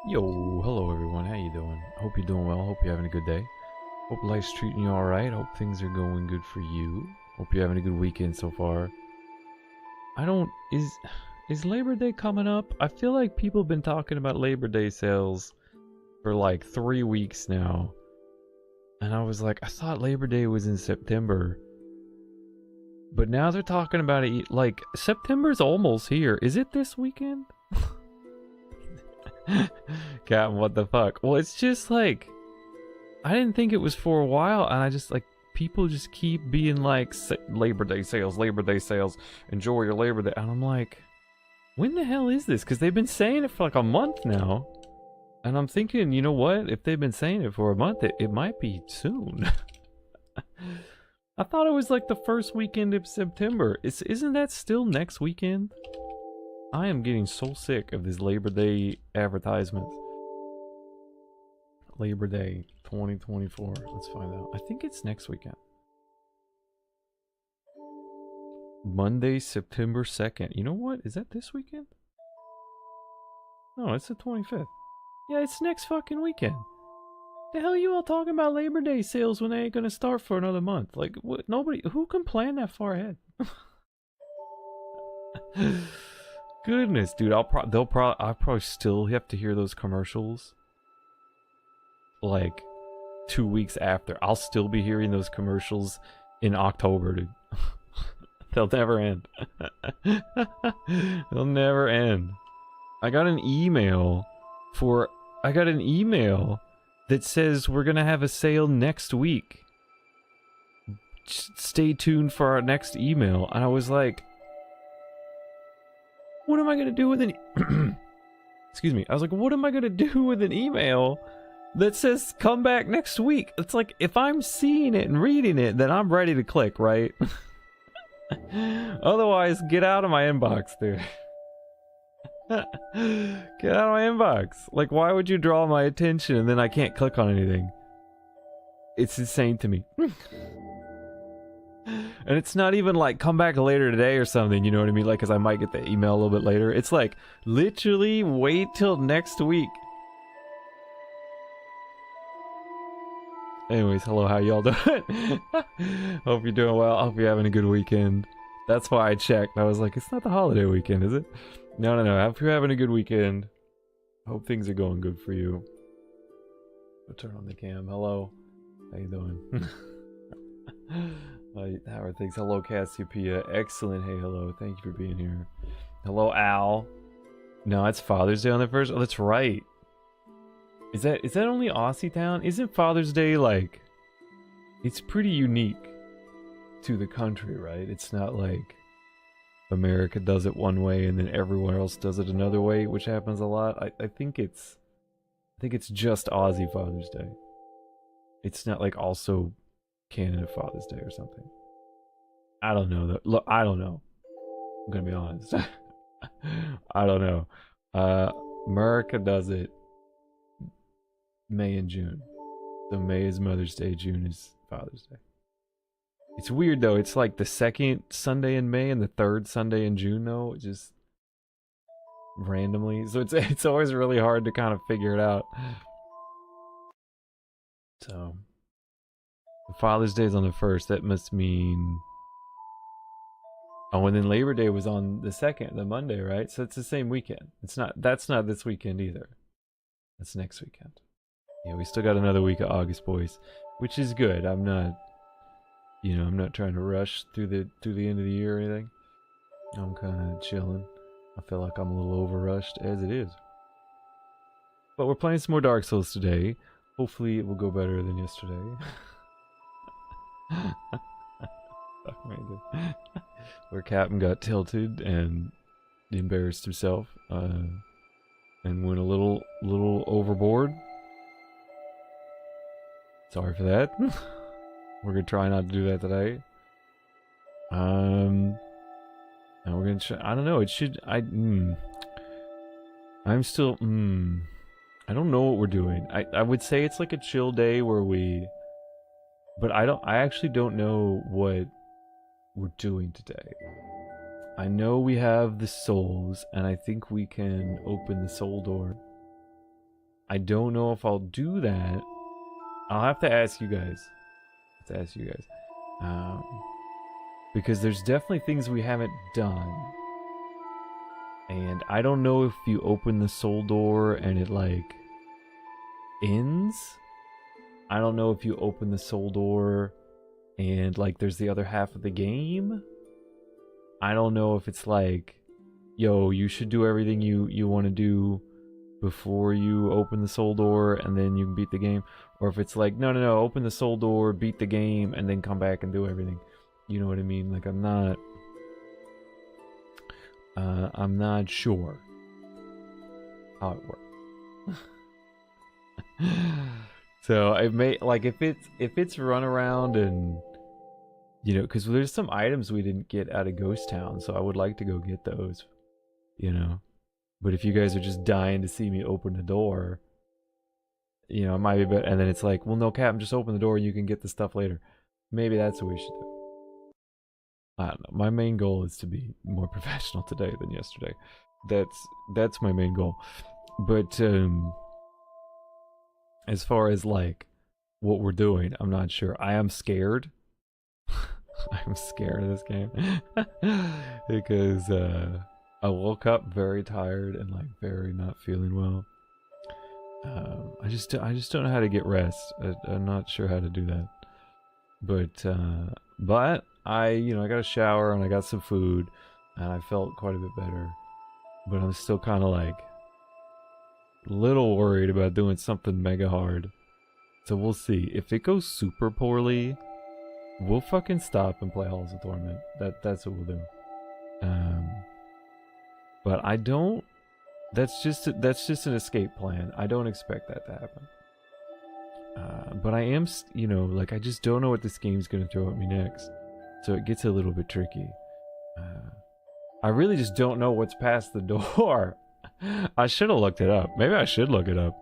Yo, hello everyone, how you doing? Hope you're doing well, hope you're having a good day. Hope life's treating you alright, hope things are going good for you. Hope you're having a good weekend so far. Is Labor Day coming up? I feel like people have been talking about Labor Day sales for like 3 weeks now. And I was like, I thought Labor Day was in September. But now they're talking about it, like, September's almost here. Is it this weekend? Captain, what the fuck? Well, it's just like, I didn't think it was for a while, and I just like, people just keep being like, Labor Day sales, enjoy your Labor Day. And I'm like, when the hell is this? Because they've been saying it for like a month now. And I'm thinking, you know what? If they've been saying it for a month, it might be soon. I thought it was like the first weekend of September. Isn't that still next weekend? I am getting so sick of these Labor Day advertisements. Labor Day 2024. Let's find out. I think it's next weekend. Monday, September 2nd. You know what? Is that this weekend? No, it's the 25th. Yeah, it's next fucking weekend. The hell are you all talking about Labor Day sales when they ain't gonna start for another month? Like, what? Nobody, who can plan that far ahead? Goodness, dude, I'll probably still have to hear those commercials like 2 weeks after. I'll still be hearing those commercials in October, dude. They'll never end. They'll never end. I got an email that says we're gonna have a sale next week. Just stay tuned for our next email. And I was like, what am I gonna do with an excuse me. I was like, what am I gonna do with an email that says come back next week? It's like, if I'm seeing it and reading it, then I'm ready to click, right? Otherwise, get out of my inbox, dude. Get out of my inbox. Like, why would you draw my attention and then I can't click on anything? It's insane to me. And it's not even like, come back later today or something, you know what I mean? Like, because I might get the email a little bit later. It's like, literally, wait till next week. Anyways, hello, how y'all doing? Hope you're doing well. Hope you're having a good weekend. That's why I checked. I was like, it's not the holiday weekend, is it? No. Hope you're having a good weekend. Hope things are going good for you. I'll turn on the cam. Hello. How you doing? How are things? Hello, Cassiopeia. Excellent. Hey, hello. Thank you for being here. Hello, Al. No, it's Father's Day on the 1st. Oh, that's right. Is that only Aussie Town? Isn't Father's Day like... It's pretty unique to the country, right? It's not like America does it one way and then everyone else does it another way, which happens a lot. I think it's just Aussie Father's Day. It's not like also Canada Father's Day or something. I don't know. Look, I don't know. I'm gonna be honest. I don't know. America does it May and June. So May is Mother's Day, June is Father's Day. It's weird though. It's like the 2nd Sunday in May and the 3rd Sunday in June though. Just randomly. So it's always really hard to kind of figure it out. So Father's Day is on the 1st. That must mean... Oh, and then Labor Day was on the 2nd, the Monday, right? So it's the same weekend. That's not this weekend either. That's next weekend. Yeah, we still got another week of August, boys, which is good. I'm not trying to rush through the end of the year or anything. I'm kind of chilling. I feel like I'm a little over-rushed as it is. But we're playing some more Dark Souls today. Hopefully it will go better than yesterday. Fuck me, dude. Where Captain got tilted and embarrassed himself and went a little overboard. Sorry for that. We're gonna try not to do that today. And we're gonna try. I don't know. It should. I'm still. I don't know what we're doing. I would say it's like a chill day where we. But I actually don't know what we're doing today. I know we have the souls, and I think we can open the soul door. I don't know if I'll do that. I'll have to ask you guys. Because there's definitely things we haven't done. And I don't know if you open the soul door and it like ends. I don't know if you open the soul door and like there's the other half of the game. I don't know if it's like, yo, you should do everything you want to do before you open the soul door and then you can beat the game. Or if it's like, no, open the soul door, beat the game, and then come back and do everything. You know what I mean? Like, I'm not sure how it works. So it may, like, if it's run around and, you know, because there's some items we didn't get out of Ghost Town, so I would like to go get those, you know. But if you guys are just dying to see me open the door, you know, it might be better. And then it's like, well, no, Captain, just open the door and you can get the stuff later. Maybe that's what we should do. I don't know. My main goal is to be more professional today than yesterday. That's my main goal. But as far as like what we're doing, I'm not sure. I am scared. I'm scared of this game because I woke up very tired and like very not feeling well. I just don't know how to get rest. I'm not sure how to do that. But I got a shower and I got some food and I felt quite a bit better. But I'm still kind of like a little worried about doing something mega hard. So we'll see. If it goes super poorly, we'll fucking stop and play Halls of Torment. That's what we'll do. But I don't. That's just an escape plan. I don't expect that to happen. But I am, like I just don't know what this game's gonna throw at me next. So it gets a little bit tricky. I really just don't know what's past the door. I should have looked it up. Maybe I should look it up.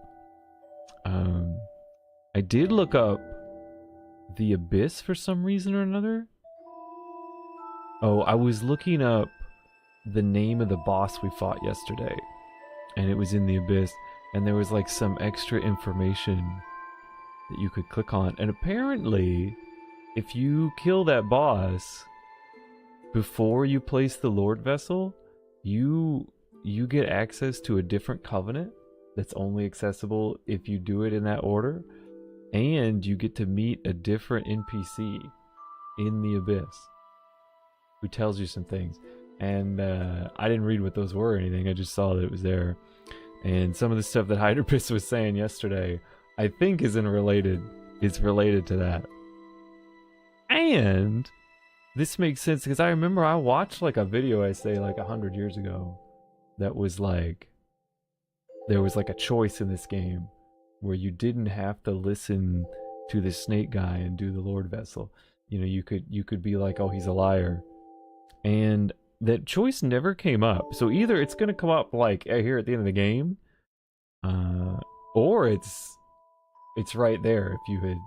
I did look up the Abyss for some reason or another. Oh, I was looking up the name of the boss we fought yesterday. And it was in the Abyss. And there was like some extra information that you could click on. And apparently, if you kill that boss before you place the Lord Vessel, you get access to a different covenant that's only accessible if you do it in that order. And you get to meet a different NPC in the Abyss who tells you some things. And I didn't read what those were or anything. I just saw that it was there. And some of the stuff that Hyderpist was saying yesterday, I think is related to that. And this makes sense because I remember I watched like a video essay like 100 years ago that was like, there was like a choice in this game where you didn't have to listen to the snake guy and do the Lord Vessel. You know, you could be like, oh, he's a liar. And that choice never came up. So either it's going to come up like here at the end of the game, or it's right there if you had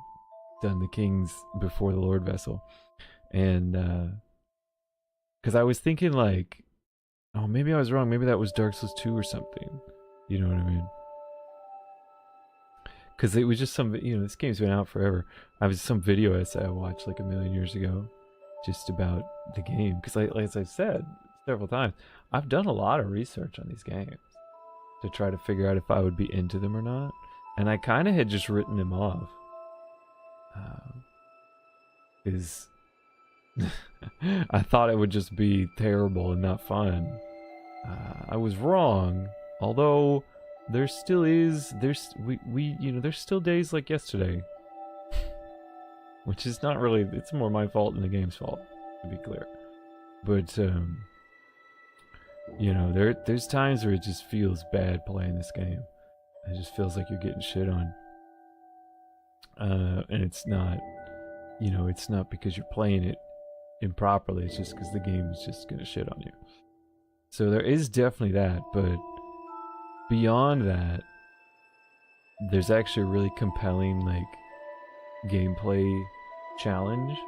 done the Kings before the Lord Vessel. And because I was thinking like, oh, maybe I was wrong. Maybe that was Dark Souls 2 or something. You know what I mean? Because it was just some, this game's been out forever. I was some video essay I watched like a million years ago just about the game. Because like as I've said several times, I've done a lot of research on these games to try to figure out if I would be into them or not. And I kind of had just written them off. Because I thought it would just be terrible and not fun. I was wrong. Although there still is, there's still days like yesterday. Which is not really, it's more my fault than the game's fault, to be clear. But, there's times where it just feels bad playing this game. It just feels like you're getting shit on. And it's not, it's not because you're playing it improperly, it's just because the game is just gonna shit on you. So there is definitely that, but beyond that, there's actually a really compelling, like, gameplay challenge.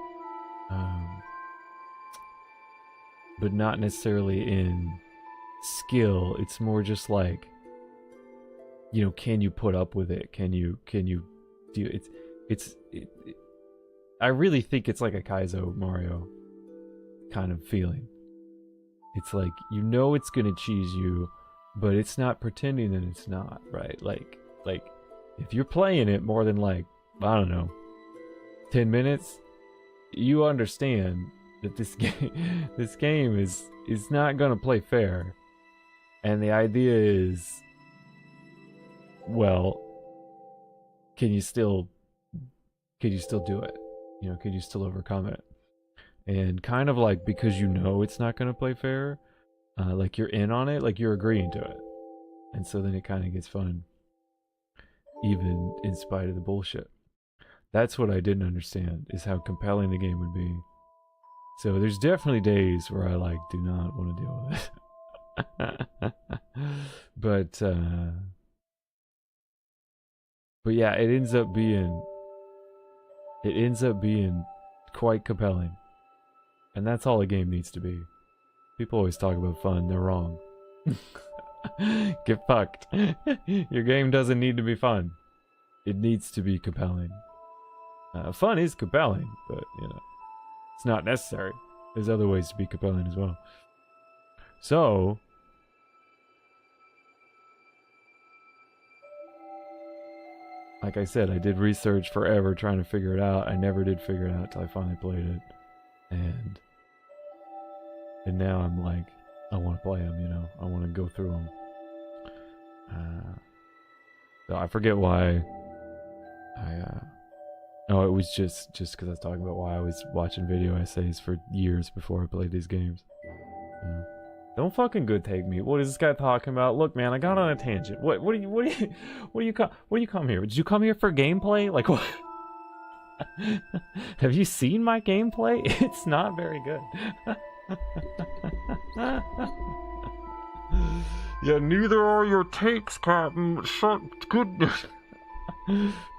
But not necessarily in skill, it's more just like you know, can you put up with it? Can you do it, I really think it's like a Kaizo Mario kind of feeling. It's like, you know, it's gonna cheese you, but it's not pretending that it's not, right? Like if you're playing it more than like, I don't know, 10 minutes, you understand that this game is not gonna play fair. And the idea is, well, can you still do it? You know, can you still overcome it? And kind of like, because you know it's not gonna play fair, like you're in on it, like you're agreeing to it. And so then it kind of gets fun, even in spite of the bullshit. That's what I didn't understand, is how compelling the game would be. So there's definitely days where I like do not want to deal with it. but yeah, it ends up being quite compelling. And that's all a game needs to be. People always talk about fun, they're wrong. Get fucked. Your game doesn't need to be fun. It needs to be compelling. Fun is compelling, but you know, it's not necessary. There's other ways to be compelling as well. So, like I said, I did research forever trying to figure it out. I never did figure it out until I finally played it. And now I'm like, I want to play them, you know? I want to go through them. So I forget why no, it was just because I was talking about why I was watching video essays for years before I played these games. Don't fucking good take me. What is this guy talking about? Look, man, I got on a tangent. What do you come here? Did you come here for gameplay? Like what? Have you seen my gameplay? It's not very good. Yeah, neither are your takes, Captain. Shut goodness.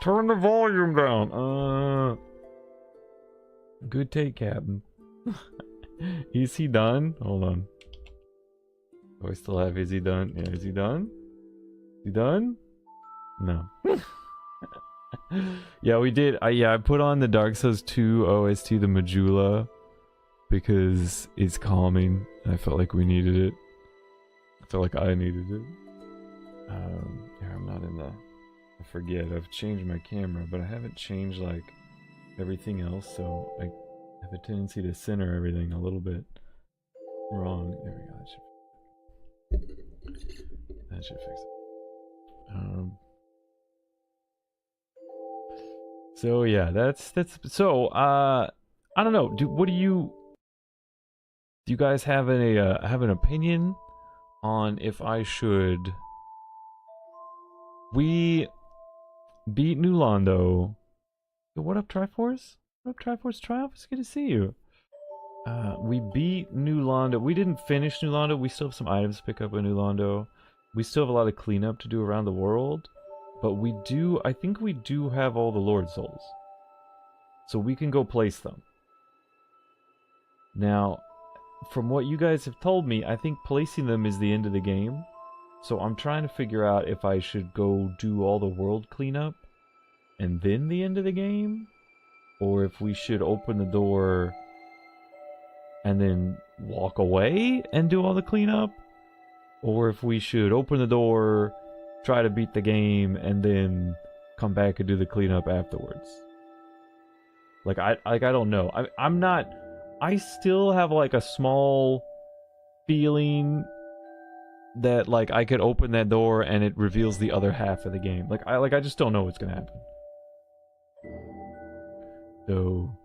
Turn the volume down. Good take, Captain. Is he done? Hold on. Do I still have, is he done? Yeah, is he done? Is he done? No. Yeah, we did. I put on the Dark Souls 2 OST, the Majula, because it's calming. I felt like we needed it. I felt like I needed it. Yeah, I'm not in the... I forget, I've changed my camera, but I haven't changed like everything else, so I have a tendency to center everything a little bit wrong. There we go, that should fix it. So yeah, that's so I don't know. Do you guys have an opinion on if I should? We beat New Londo. What up, Triforce? What up, Triforce Triumph? It's good to see you. We beat New Londo. We didn't finish New Londo. We still have some items to pick up in New Londo. We still have a lot of cleanup to do around the world. But we do, I think we do have all the Lord Souls. So we can go place them. Now, from what you guys have told me, I think placing them is the end of the game. So I'm trying to figure out if I should go do all the world cleanup and then the end of the game, or if we should open the door and then walk away and do all the cleanup, or if we should open the door, try to beat the game, and then come back and do the cleanup afterwards. Like I don't know. I'm not. I still have like a small feeling that like I could open that door and it reveals the other half of the game. Like I just don't know what's gonna happen. So,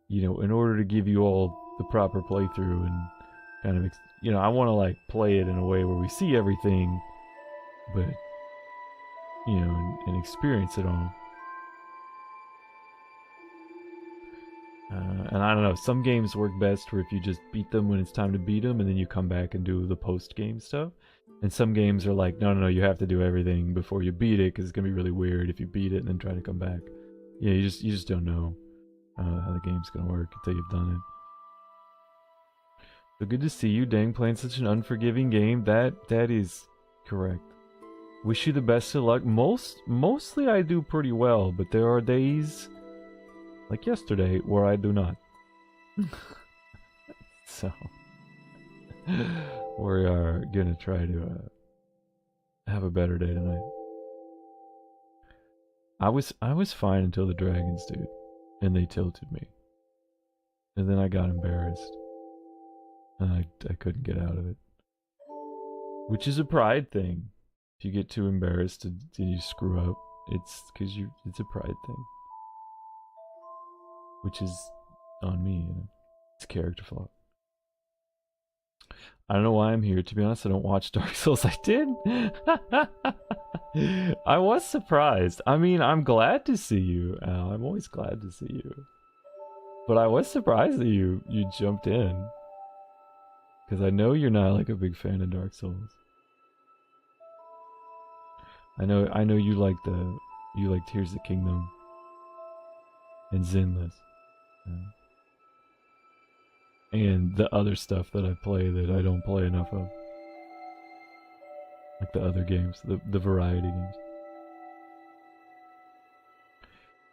you know, in order to give you all the proper playthrough and kind of, you know, I want to like play it in a way where we see everything, but you know, and experience it all. And I don't know, some games work best where if you just beat them when it's time to beat them and then you come back and do the post-game stuff. And some games are like, no, you have to do everything before you beat it because it's going to be really weird if you beat it and then try to come back. Yeah, you just don't know how the game's going to work until you've done it. So good to see you, dang, playing such an unforgiving game. That is correct. Wish you the best of luck. Mostly I do pretty well, but there are days, like yesterday, where I do not. So, we are gonna try to have a better day tonight. I was fine until the dragons, dude, and they tilted me, and then I got embarrassed, and I couldn't get out of it, which is a pride thing. If you get too embarrassed and you screw up, it's because it's a pride thing, which is on me. You know, it's a character flaw. I don't know why I'm here. To be honest, I don't watch Dark Souls. I did. I was surprised. I mean, I'm glad to see you, Al. I'm always glad to see you. But I was surprised that you jumped in, because I know you're not like a big fan of Dark Souls. I know you like Tears of the Kingdom and Zenless. And the other stuff that I play that I don't play enough of. Like the other games, the variety games.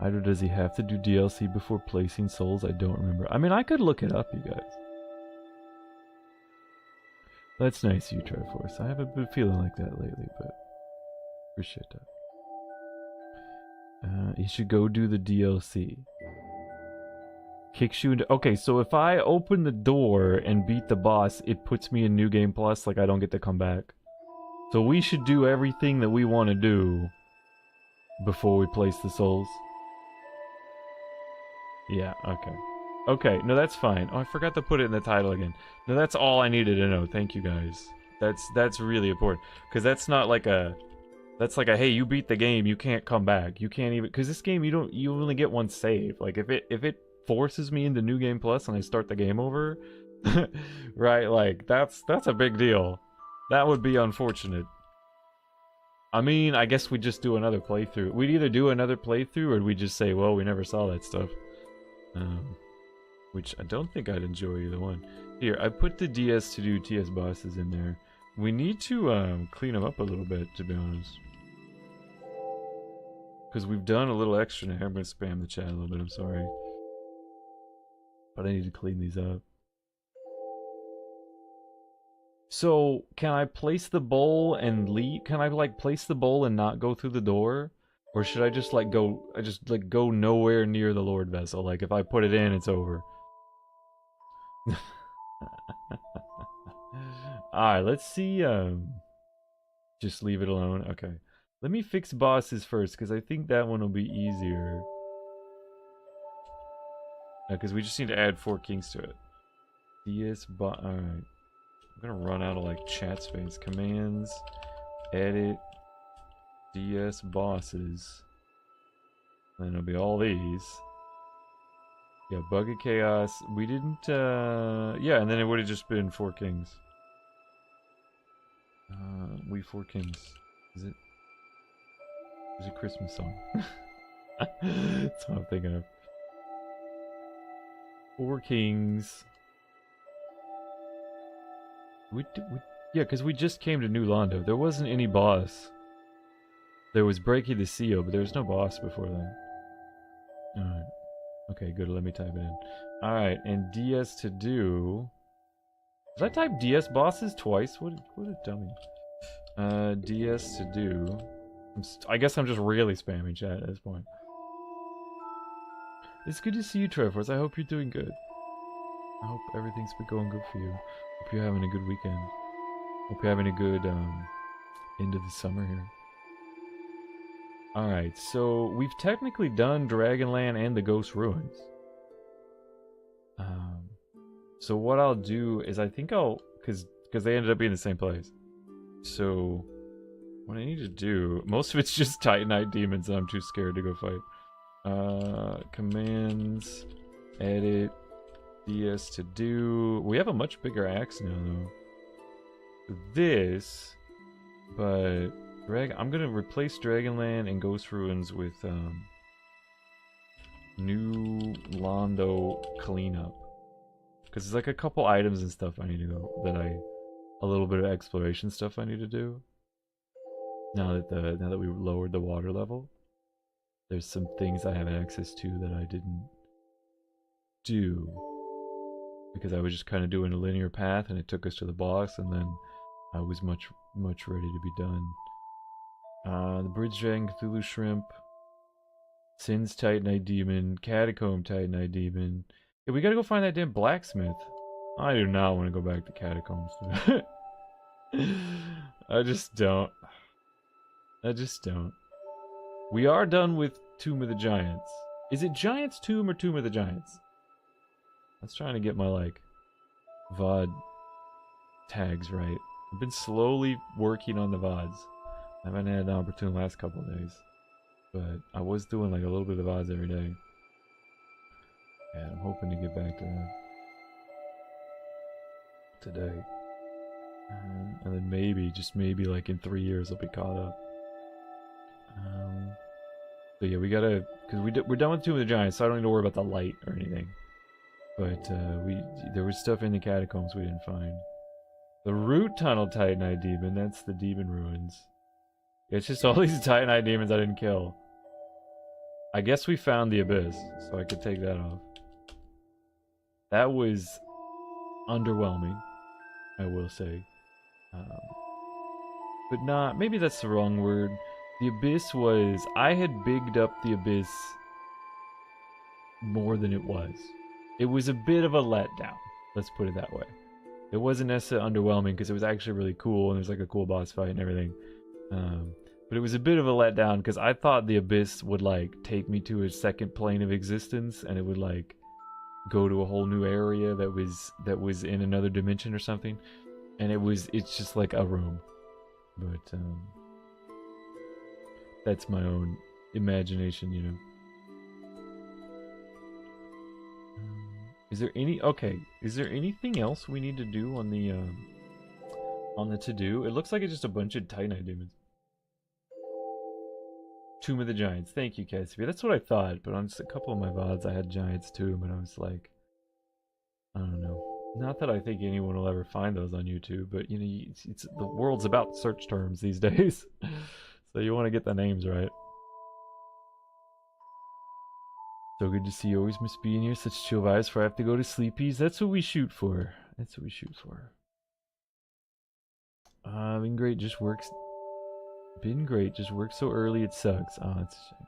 Either does he have to do DLC before placing Souls? I don't remember. I mean, I could look it up, you guys. That's nice of you, Triforce. I haven't been feeling like that lately, but appreciate that. You should go do the DLC. Kicks you into... Okay, so if I open the door and beat the boss, it puts me in New Game Plus, like I don't get to come back. So we should do everything that we want to do before we place the souls. Yeah, okay. Okay, no, that's fine. Oh, I forgot to put it in the title again. No, that's all I needed to know. Thank you, guys. That's really important. Because that's not like a... That's like a, hey, you beat the game, you can't come back. You can't even... Because this game, you only get one save. Like, if it forces me into New Game Plus and I start the game over... right, like, that's a big deal. That would be unfortunate. I mean, I guess we'd just do another playthrough. We'd either do another playthrough or we'd just say, well, we never saw that stuff. Which I don't think I'd enjoy either one. Here, I put the DS to do TS bosses in there. We need to clean them up a little bit, to be honest. Because we've done a little extra now. I'm going to spam the chat a little bit, I'm sorry. But I need to clean these up. So, can I place the bowl and leave? Can I, like, place the bowl and not go through the door? Or should I just, like, go nowhere near the Lord Vessel? Like, if I put it in, it's over. Alright, let's see, just leave it alone. Okay. Let me fix bosses first, because I think that one will be easier. Because we just need to add 4 kings to it. DS bot... Alright. I'm gonna run out of, like, chat space. Commands, edit, DS bosses. And it'll be all these. Yeah, Bug of Chaos. We didn't, yeah, and then it would have just been 4 kings. We 4 kings. Is it? There's a Christmas song. That's what I'm thinking of. 4 kings. Yeah, because we just came to New Londo. There wasn't any boss. There was Breaking the Seal, but there was no boss before that. Alright. Okay, good. Let me type it in. Alright, and DS to do... Did I type DS bosses twice? What a dummy. DS to do... I guess I'm just really spamming chat at this point. It's good to see you, Trevor. I hope you're doing good. I hope everything's been going good for you. Hope you're having a good weekend. Hope you're having a good end of the summer here. Alright, so we've technically done Dragonland and the Ghost Ruins. So what I'll do is I think I'll... Because they ended up being the same place. So... What I need to do... Most of it's just Titanite demons and I'm too scared to go fight. Commands... Edit... DS to do... We have a much bigger axe now, though. This... But... I'm gonna replace Dragonland and Ghost Ruins with, New Londo Cleanup. Because there's like a couple items and stuff I need to go... A little bit of exploration stuff I need to do. Now that we lowered the water level, there's some things I have access to that I didn't do because I was just kind of doing a linear path, and it took us to the boss, and then I was much ready to be done. The Bridge Dragon, Cthulhu Shrimp, Sin's Titanite Demon, Catacomb Titanite Demon. Yeah, we gotta go find that damn blacksmith. I do not want to go back to Catacombs. I just don't. We are done with Tomb of the Giants. Is it Giants Tomb or Tomb of the Giants? I was trying to get my, like, VOD tags right. I've been slowly working on the VODs. I haven't had an opportunity the last couple of days. But I was doing, like, a little bit of VODs every day. Yeah, I'm hoping to get back to that today. And then maybe, just maybe, like, in 3 years I'll be caught up. So yeah, we gotta, because we're done with Tomb of the Giants, so I don't need to worry about the light or anything. But there was stuff in the catacombs we didn't find. The Root Tunnel Titanite Demon, that's the demon ruins. It's just all these Titanite demons I didn't kill. I guess we found the Abyss, so I could take that off. That was underwhelming, I will say. But not, maybe that's the wrong word. The Abyss was, I had bigged up the Abyss more than it was. It was a bit of a letdown, let's put it that way. It wasn't necessarily underwhelming because it was actually really cool and there's like a cool boss fight and everything. But it was a bit of a letdown because I thought the Abyss would like take me to a second plane of existence and it would like go to a whole new area that was in another dimension or something. And it's just like a room. But that's my own imagination, you know. Is there anything else we need to do on the to-do? It looks like it's just a bunch of Titanite demons. Tomb of the Giants. Thank you, Cassidy. That's what I thought, but on just a couple of my VODs I had Giants too, and I was like, I don't know. Not that I think anyone will ever find those on YouTube, but you know, it's the world's about search terms these days. So you want to get the names right. So good to see you. Always miss being here. Such chill vibes before I have to go to sleepies. That's what we shoot for. That's what we shoot for. Been great. Just works. Been great. Just works so early it sucks. Oh, that's a shame.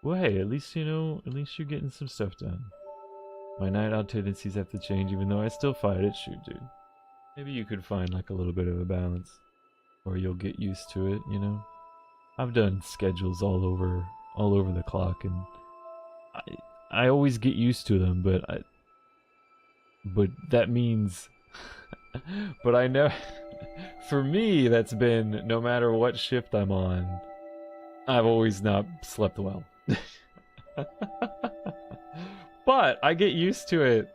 Well, hey, at least you know. At least you're getting some stuff done. My night owl tendencies have to change, even though I still fight it. Shoot, dude. Maybe you could find like a little bit of a balance, or you'll get used to it. You know. I've done schedules all over the clock, and I always get used to them, but that means but I know for me that's been no matter what shift I'm on, I've always not slept well. But I get used to it.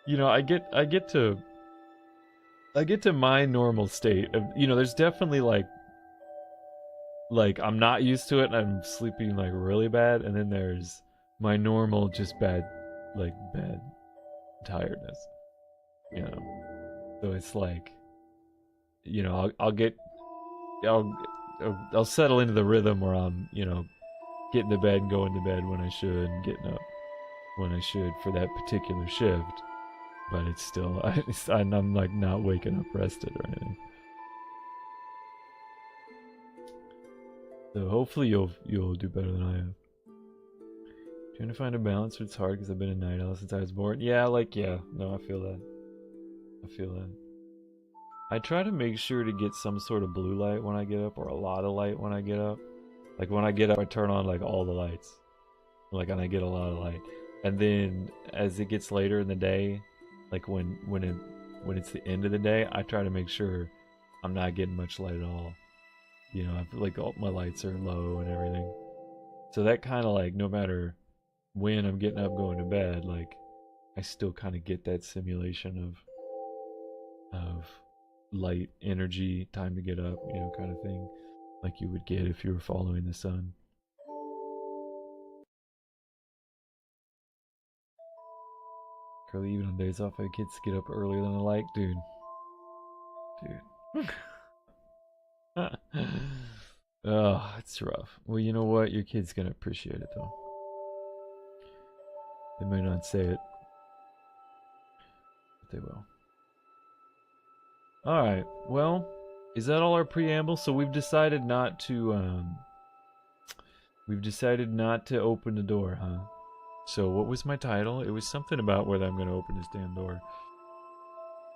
You know, I get to my normal state of, you know, there's definitely like I'm not used to it and I'm sleeping like really bad, and then there's my normal just bad tiredness, you know. So it's like, you know, I'll settle into the rhythm where I'm, you know, getting to bed and going to bed when I should and getting up when I should for that particular shift, but it's still I'm like not waking up rested or anything. So hopefully you'll do better than I have. Trying to find a balance, but it's hard because I've been a night owl since I was born. Yeah, like, yeah. No, I feel that. I try to make sure to get some sort of blue light when I get up, or a lot of light when I get up. Like, when I get up, I turn on, like, all the lights. Like, and I get a lot of light. And then, as it gets later in the day, like, when it's the end of the day, I try to make sure I'm not getting much light at all. You know, like, all my lights are low and everything. So that kind of, like, no matter when I'm getting up going to bed, like I still kind of get that simulation of light, energy, time to get up, you know, kind of thing, like you would get if you were following the sun. Curly, even on days off I kids get up earlier than I like, dude. Oh, it's rough. Well, you know what? Your kid's gonna appreciate it though. They may not say it, but they will. Alright, well, is that all our preamble? So we've decided not to, open the door, huh? So what was my title? It was something about whether I'm gonna open this damn door.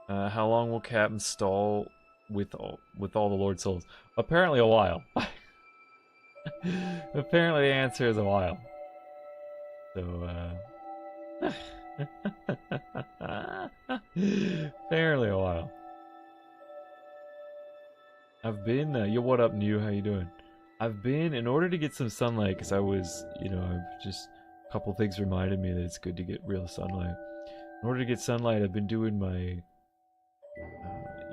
How long will Captain stall with all the Lord Souls? Apparently a while. Apparently the answer is a while. So, apparently a while. I've been, yo, what up, New? How you doing? I've been, in order to get some sunlight, because I was, I've just, a couple things reminded me that it's good to get real sunlight. In order to get sunlight, I've been doing my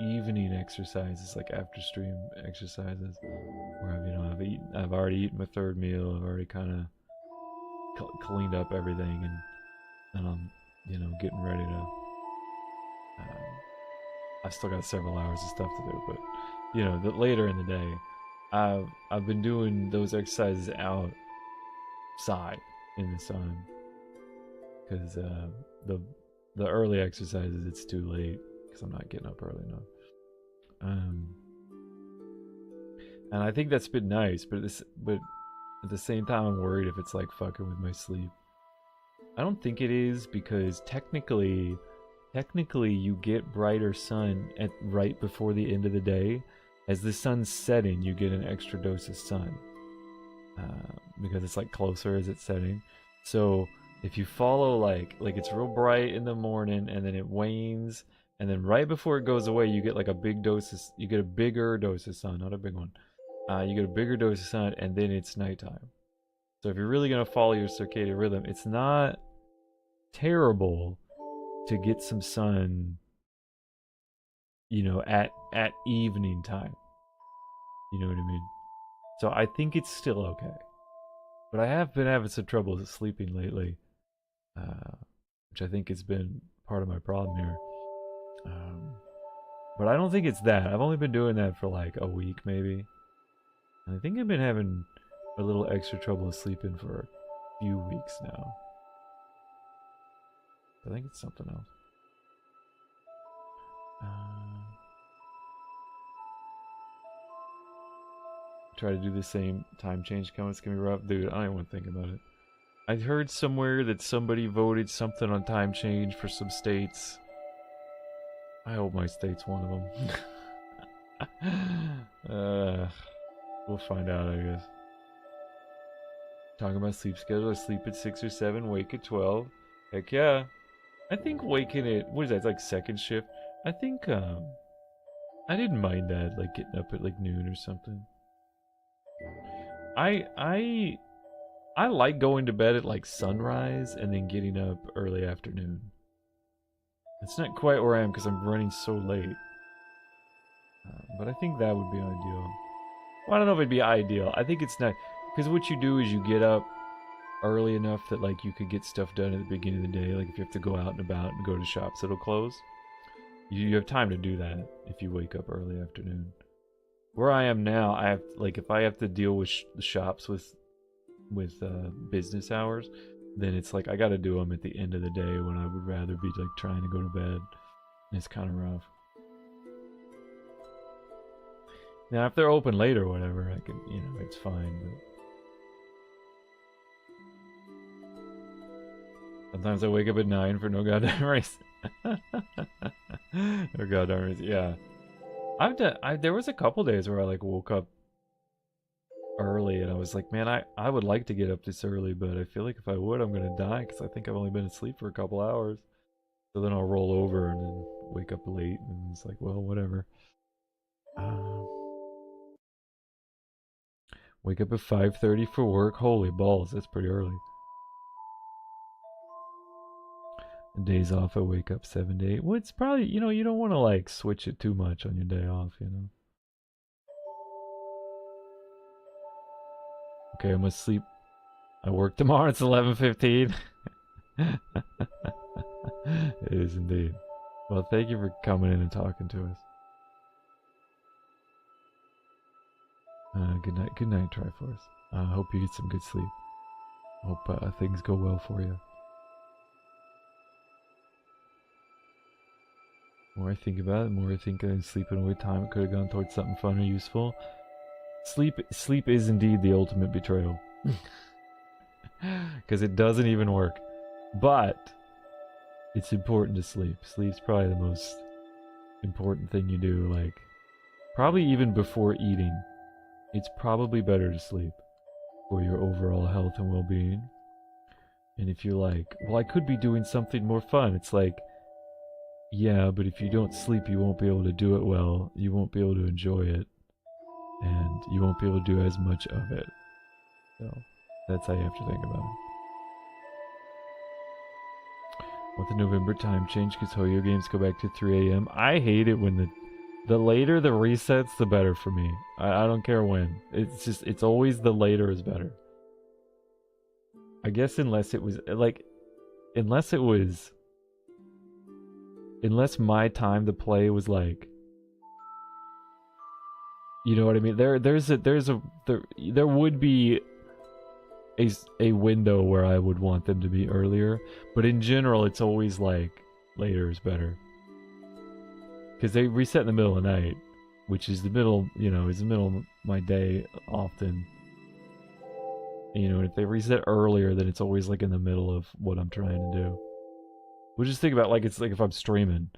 evening exercises, like after stream exercises, where I've already eaten my third meal, I've already kind of cleaned up everything, and I'm, getting ready to, I've still got several hours of stuff to do, but, later in the day, I've been doing those exercises outside in the sun, because the early exercises, it's too late because I'm not getting up early enough. And I think that's been nice, but at the same time, I'm worried if it's like fucking with my sleep. I don't think it is, because technically you get brighter sun at right before the end of the day. As the sun's setting, you get an extra dose of sun, because it's like closer as it's setting. So if you follow like it's real bright in the morning and then it wanes, and then right before it goes away, you get like a big dose of, you get a bigger dose of sun, not a big one. You get a bigger dose of sun, and then it's nighttime. So if you're really gonna follow your circadian rhythm, it's not terrible to get some sun, at evening time. You know what I mean? So I think it's still okay. But I have been having some trouble sleeping lately, which I think has been part of my problem here. But I don't think it's that. I've only been doing that for like a week maybe. And I think I've been having a little extra trouble sleeping for a few weeks now. I think it's something else. Try to do the same time change comments can be rough. Dude, I don't want to think about it. I heard somewhere that somebody voted something on time change for some states. I hope my state's one of them. We'll find out, I guess. Talking about sleep schedule, I sleep at 6 or 7, wake at 12. Heck yeah. I think waking at, what is that, it's like second shift? I think, I didn't mind that, like getting up at like noon or something. I like going to bed at like sunrise and then getting up early afternoon. It's not quite where I am because I'm running so late. But I think that would be ideal. Well, I don't know if it'd be ideal. I think it's not, because what you do is you get up early enough that like you could get stuff done at the beginning of the day. Like if you have to go out and about and go to shops that'll close, you have time to do that if you wake up early afternoon. Where I am now, I have like if I have to deal with the shops with business hours, then it's like I got to do them at the end of the day when I would rather be like trying to go to bed. And it's kind of rough. Now, if they're open late or whatever, I can, it's fine. But sometimes I wake up at 9 for no goddamn reason. No goddamn reason. Yeah, there was a couple days where I like woke up early and I was like, man, I would like to get up this early, but I feel like if I would, I'm gonna die because I think I've only been asleep for a couple hours. So then I'll roll over and then wake up late, and it's like, well, whatever. Wake up at 5:30 for work. Holy balls, that's pretty early. Days off, I wake up 7 to 8. Well, it's probably, you don't want to like switch it too much on your day off, Okay, I must sleep. I work tomorrow. It's 11:15. It is indeed. Well, thank you for coming in and talking to us. Good night, Triforce. Hope you get some good sleep. Hope things go well for you. The more I think about it, the more I think I'm sleeping away time. It could have gone towards something fun or useful. Sleep is indeed the ultimate betrayal. Because it doesn't even work. But it's important to sleep. Sleep's probably the most important thing you do. Like, probably even before eating. It's probably better to sleep for your overall health and well-being. And if you're like, well, I could be doing something more fun. It's like, yeah, but if you don't sleep, you won't be able to do it well. You won't be able to enjoy it. And you won't be able to do as much of it. So, that's how you have to think about it. Want the November time change because Hoyo games go back to 3 a.m. I hate it when the later the resets, the better for me. I don't care when. It's always the later is better. I guess unless it was like, unless my time to play was like, you know what I mean? There would be a window where I would want them to be earlier, but in general, it's always like later is better. Because they reset in the middle of the night, which is the middle, is the middle of my day often. And if they reset earlier, then it's always like in the middle of what I'm trying to do. We'll just think about it's like if I'm streaming,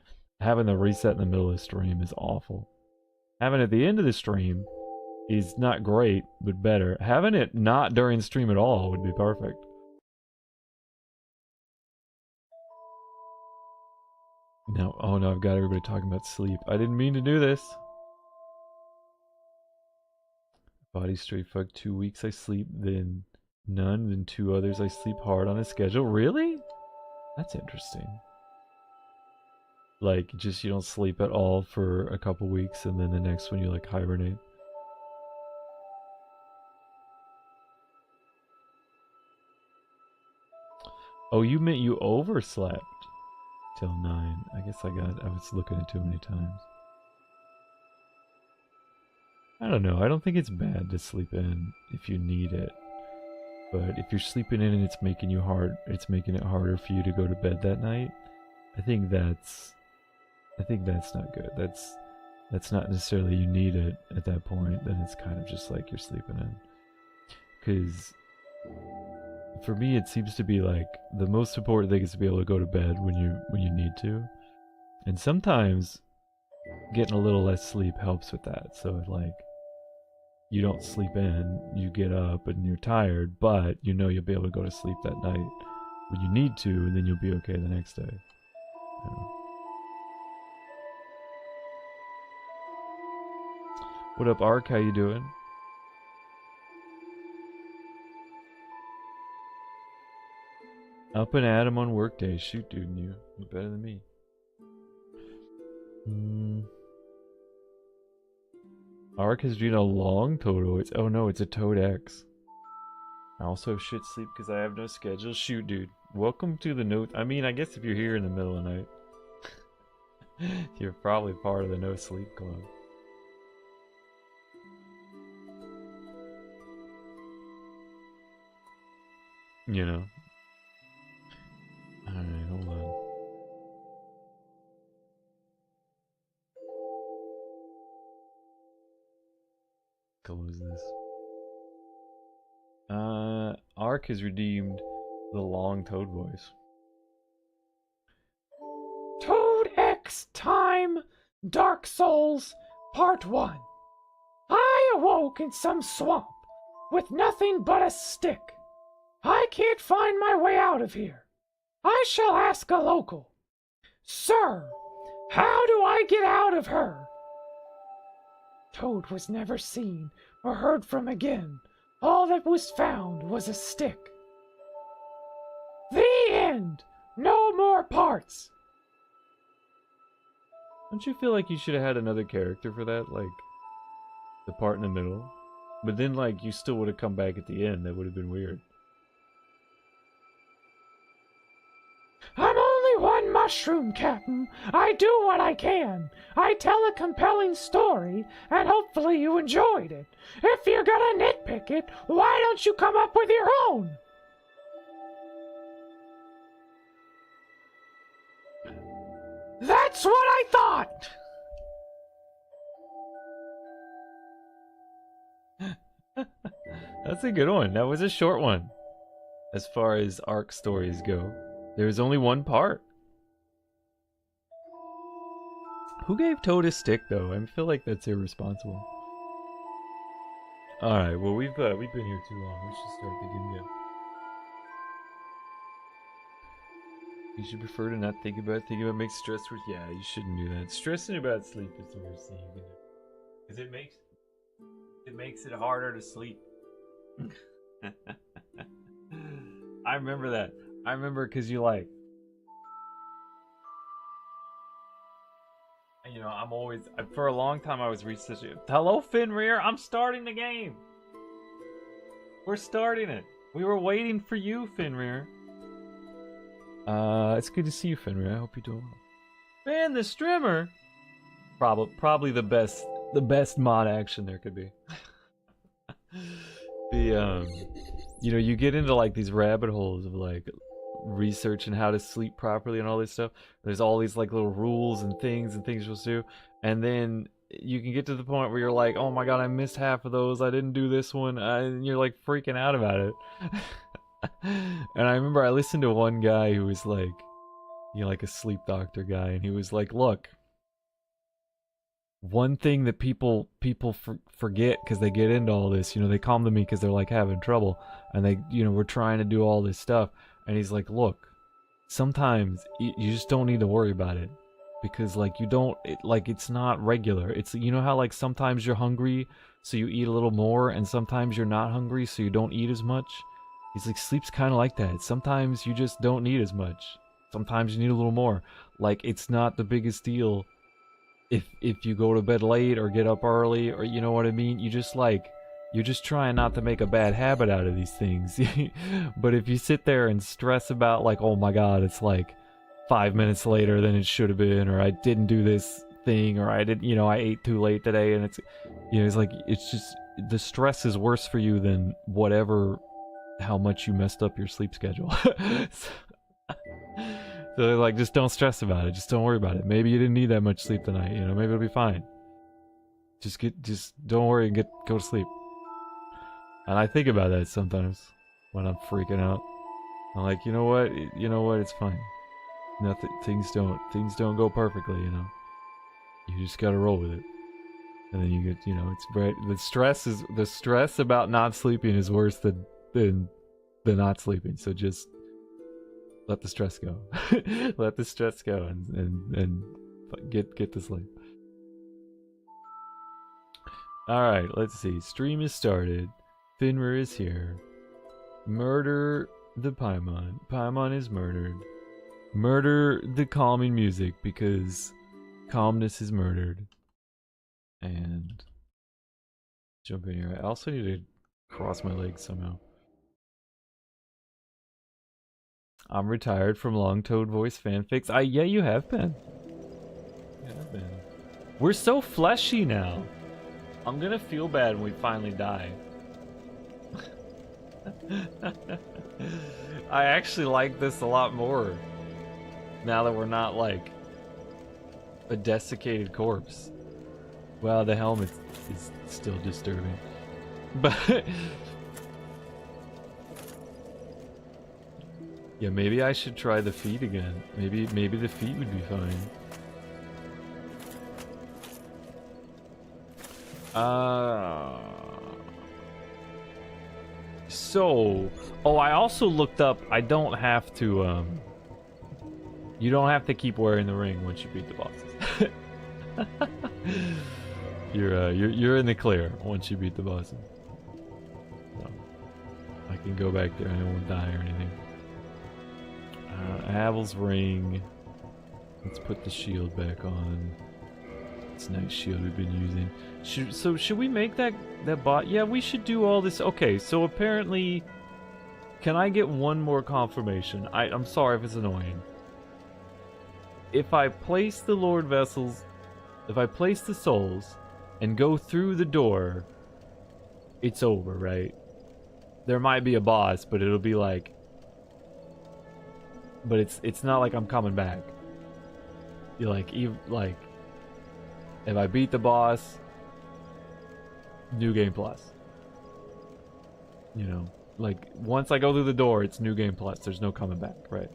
having the reset in the middle of the stream is awful. Having it at the end of the stream is not great, but better. Having it not during stream at all would be perfect. No, oh no, I've got everybody talking about sleep. I didn't mean to do this. Body straight fuck 2 weeks I sleep, then none, then 2 others I sleep hard on a schedule. Really? That's interesting. Like, just you don't sleep at all for a couple weeks, and then the next one you like hibernate. Oh, you meant you overslept till 9. I guess I was looking at too many times. I don't know. I don't think it's bad to sleep in if you need it. But if you're sleeping in and it's making it harder for you to go to bed that night, I think that's not good. That's not necessarily you need it at that point. Then it's kind of just like you're sleeping in. Because for me, it seems to be like the most important thing is to be able to go to bed when you need to. And sometimes getting a little less sleep helps with that. So like, you don't sleep in, you get up and you're tired, but you'll be able to go to sleep that night when you need to, and then you'll be okay the next day. What up, Ark? How you doing? Up and at 'em on work days. Shoot, dude, you're better than me. Ark has been a long Toto. Oh no, it's a Toad X. I also have shit sleep because I have no schedule. Shoot, dude. Welcome to the note. I mean, I guess if you're here in the middle of the night, you're probably part of the no sleep club. Alright, hold on. Close this. Ark has redeemed the long Toad voice. Toad X Time Dark Souls Part 1. I awoke in some swamp with nothing but a stick. I can't find my way out of here. I shall ask a local. Sir, how do I get out of her? Toad was never seen or heard from again. All that was found was a stick. The end! No more parts! Don't you feel like you should have had another character for that? Like, the part in the middle? But then, like, you still would have come back at the end. That would have been weird. I'm only one mushroom, Captain. I do what I can. I tell a compelling story, and hopefully you enjoyed it. If you're gonna nitpick it, why don't you come up with your own? That's what I thought! That's a good one. That was a short one. As far as arc stories go, there's only one part. Who gave Toad a stick, though? I feel like that's irresponsible. All right. Well, we've been here too long. We should start the game again. You should prefer to not think about makes stress worse. Yeah, you shouldn't do that. Stressing about sleep is the worst thing you can do, because it makes it harder to sleep. I remember that. I remember because you like, you know, I'm always, for a long time I was researching. Hello, Fenrir. I'm starting the game. We're starting it. We were waiting for you, Fenrir. It's good to see you, Fenrir. I hope you're doing well. Man, the streamer. Probably the best mod action there could be. You know, you get into like these rabbit holes of like researching how to sleep properly and all this stuff. There's all these like little rules and things you're supposed to do, and then you can get to the point where you're like, oh my god, I missed half of those, I didn't do this one, and you're like freaking out about it. And I remember I listened to one guy who was like, you know, like a sleep doctor guy, and he was like, look, one thing that people forget because they get into all this, you know, they come to me because they're like having trouble, and they, you know, we're trying to do all this stuff, and he's like, look, sometimes you just don't need to worry about it, because like you don't, like it's not regular. It's, you know how like sometimes you're hungry so you eat a little more, and sometimes you're not hungry so you don't eat as much. He's like, sleep's kind of like that. Sometimes you just don't need as much. Sometimes you need a little more. Like, it's not the biggest deal if you go to bed late or get up early, or you know what I mean? You just like, you're just trying not to make a bad habit out of these things. But if you sit there and stress about like, oh my god, it's like 5 minutes later than it should have been, or I didn't do this thing, or I didn't, you know, I ate too late today, and it's, you know, it's like, it's just, the stress is worse for you than whatever, how much you messed up your sleep schedule. So like, just don't stress about it. Just don't worry about it. Maybe you didn't need that much sleep tonight. You know, maybe it'll be fine. Just don't worry and go to sleep. And I think about that sometimes when I'm freaking out. I'm like, you know what? It's fine. Nothing. Things don't go perfectly. You know. You just gotta roll with it. And then you get, you know, it's right. The stress about not sleeping is worse than not sleeping. So just let the stress go. Let the stress go and get to sleep. Alright, let's see. Stream is started. Fenrir is here. Murder the Paimon. Paimon is murdered. Murder the calming music, because calmness is murdered. And jump in here. I also need to cross my legs somehow. I'm retired from long Toad voice fanfics. Yeah, you have been. You have been. We're so fleshy now. I'm gonna feel bad when we finally die. I actually like this a lot more now that we're not like a desiccated corpse. Well, the helmet is still disturbing, but yeah, maybe I should try the feet again. Maybe the feet would be fine. So, I also looked up, I don't have to, you don't have to keep wearing the ring once you beat the bosses. You're in the clear once you beat the bosses. So, I can go back there and I won't die or anything. Havel's ring. Let's put the shield back on. It's a nice shield we've been using. Should we make that bot? Yeah, we should do all this. Okay, so apparently, can I get one more confirmation? I'm sorry if it's annoying. if I place the Lord Vessels, if I place the souls and go through the door, it's over, right? There might be a boss, but it'll be like, but it's not like I'm coming back. You're like, even like, if I beat the boss, new game plus. You know, like once I go through the door, it's new game plus. There's no coming back, right?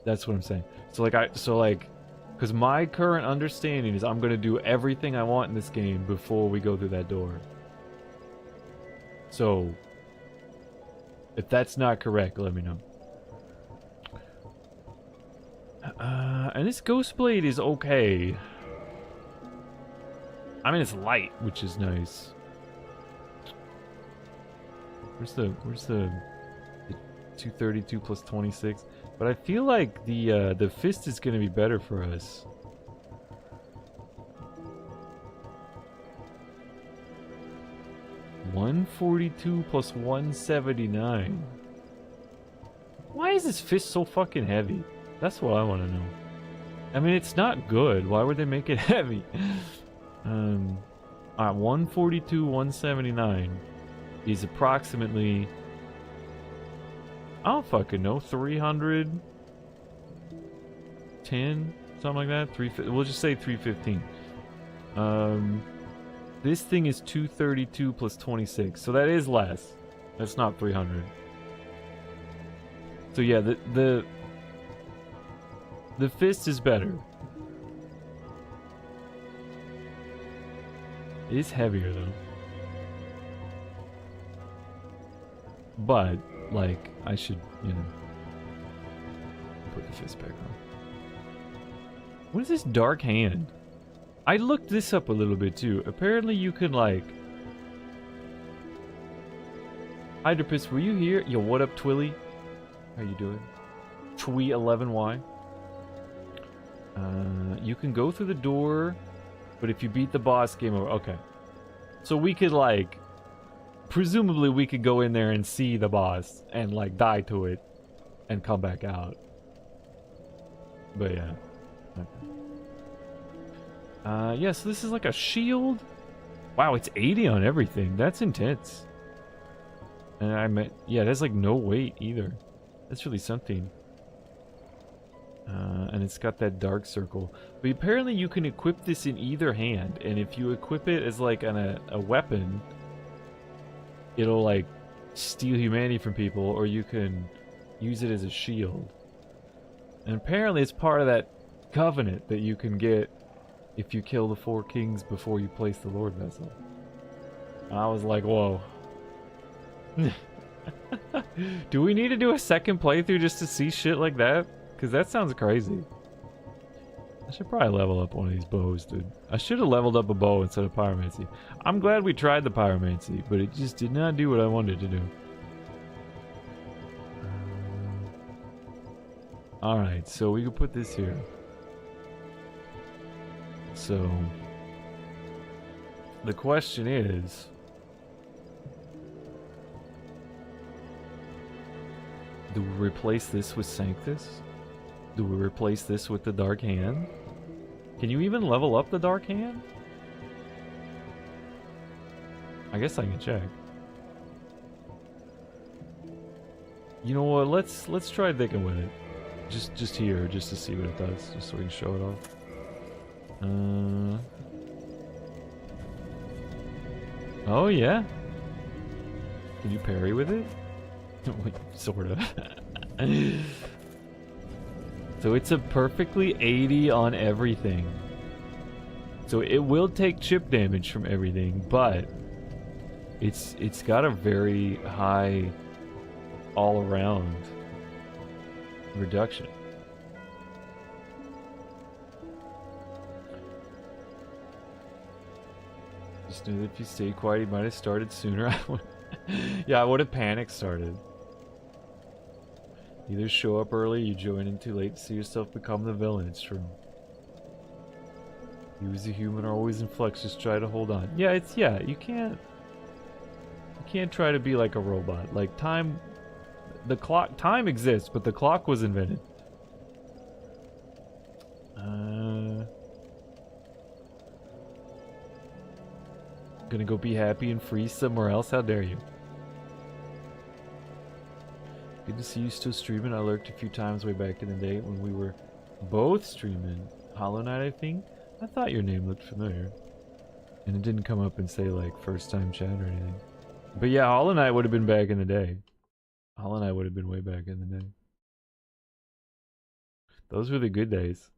That's what I'm saying. So like, because my current understanding is I'm gonna do everything I want in this game before we go through that door. So, if that's not correct, let me know. And this Ghost Blade is okay. I mean, it's light, which is nice. Where's the 232 plus 26? But I feel like the fist is gonna be better for us. $142 plus 179. Why is this fist so fucking heavy? That's what I want to know. I mean, it's not good. Why would they make it heavy? Alright, 142, 179 is approximately, I don't fucking know, 310, something like that. We'll just say 315. This thing is 232 plus 26, so that is less. That's not 300. So yeah, the fist is better. It is heavier though. But like, I should, you know, put the fist back on. What is this dark hand? I looked this up a little bit too. Apparently you can like... Hydropus, were you here? Yo, what up, Twilly? How you doing? Twee11Y. You can go through the door, but if you beat the boss, game over. Okay. So we could like... Presumably we could go in there and see the boss and like die to it and come back out. But yeah. Okay. Yeah, so this is like a shield. Wow, it's 80 on everything. That's intense. And I meant, yeah, it has like no weight either. That's really something. And it's got that dark circle. But apparently you can equip this in either hand. And if you equip it as like a weapon, it'll like steal humanity from people, or you can use it as a shield. And apparently it's part of that covenant that you can get if you kill the 4 kings before you place the Lord Vessel. And I was like, whoa. Do we need to do a second playthrough just to see shit like that? Because that sounds crazy. I should probably level up one of these bows, dude. I should have leveled up a bow instead of pyromancy. I'm glad we tried the pyromancy, but it just did not do what I wanted to do. Alright, so we can put this here. So, the question is, do we replace this with Sanctus? Do we replace this with the Dark Hand? Can you even level up the Dark Hand? I guess I can check. You know what? Let's try thinking with it. Just here, just to see what it does, just so we can show it off. Oh yeah. Can you parry with it? Sort of. So it's a perfectly 80 on everything. So it will take chip damage from everything, but it's got a very high all-around reduction. Just knew that if you stayed quiet, he might have started sooner. Yeah, I would have panic started. Either show up early, you join in too late to see yourself become the villain. It's true. You as a human are always in flux, just try to hold on. Yeah, you can't try to be like a robot. Like time exists, but the clock was invented. Gonna go be happy and free somewhere else? How dare you? Good to see you still streaming. I lurked a few times way back in the day when we were both streaming Hollow Knight, I think. I thought your name looked familiar. And it didn't come up and say, like, first time chat or anything. But yeah, Hollow Knight would have been back in the day. Hollow Knight would have been way back in the day. Those were the good days.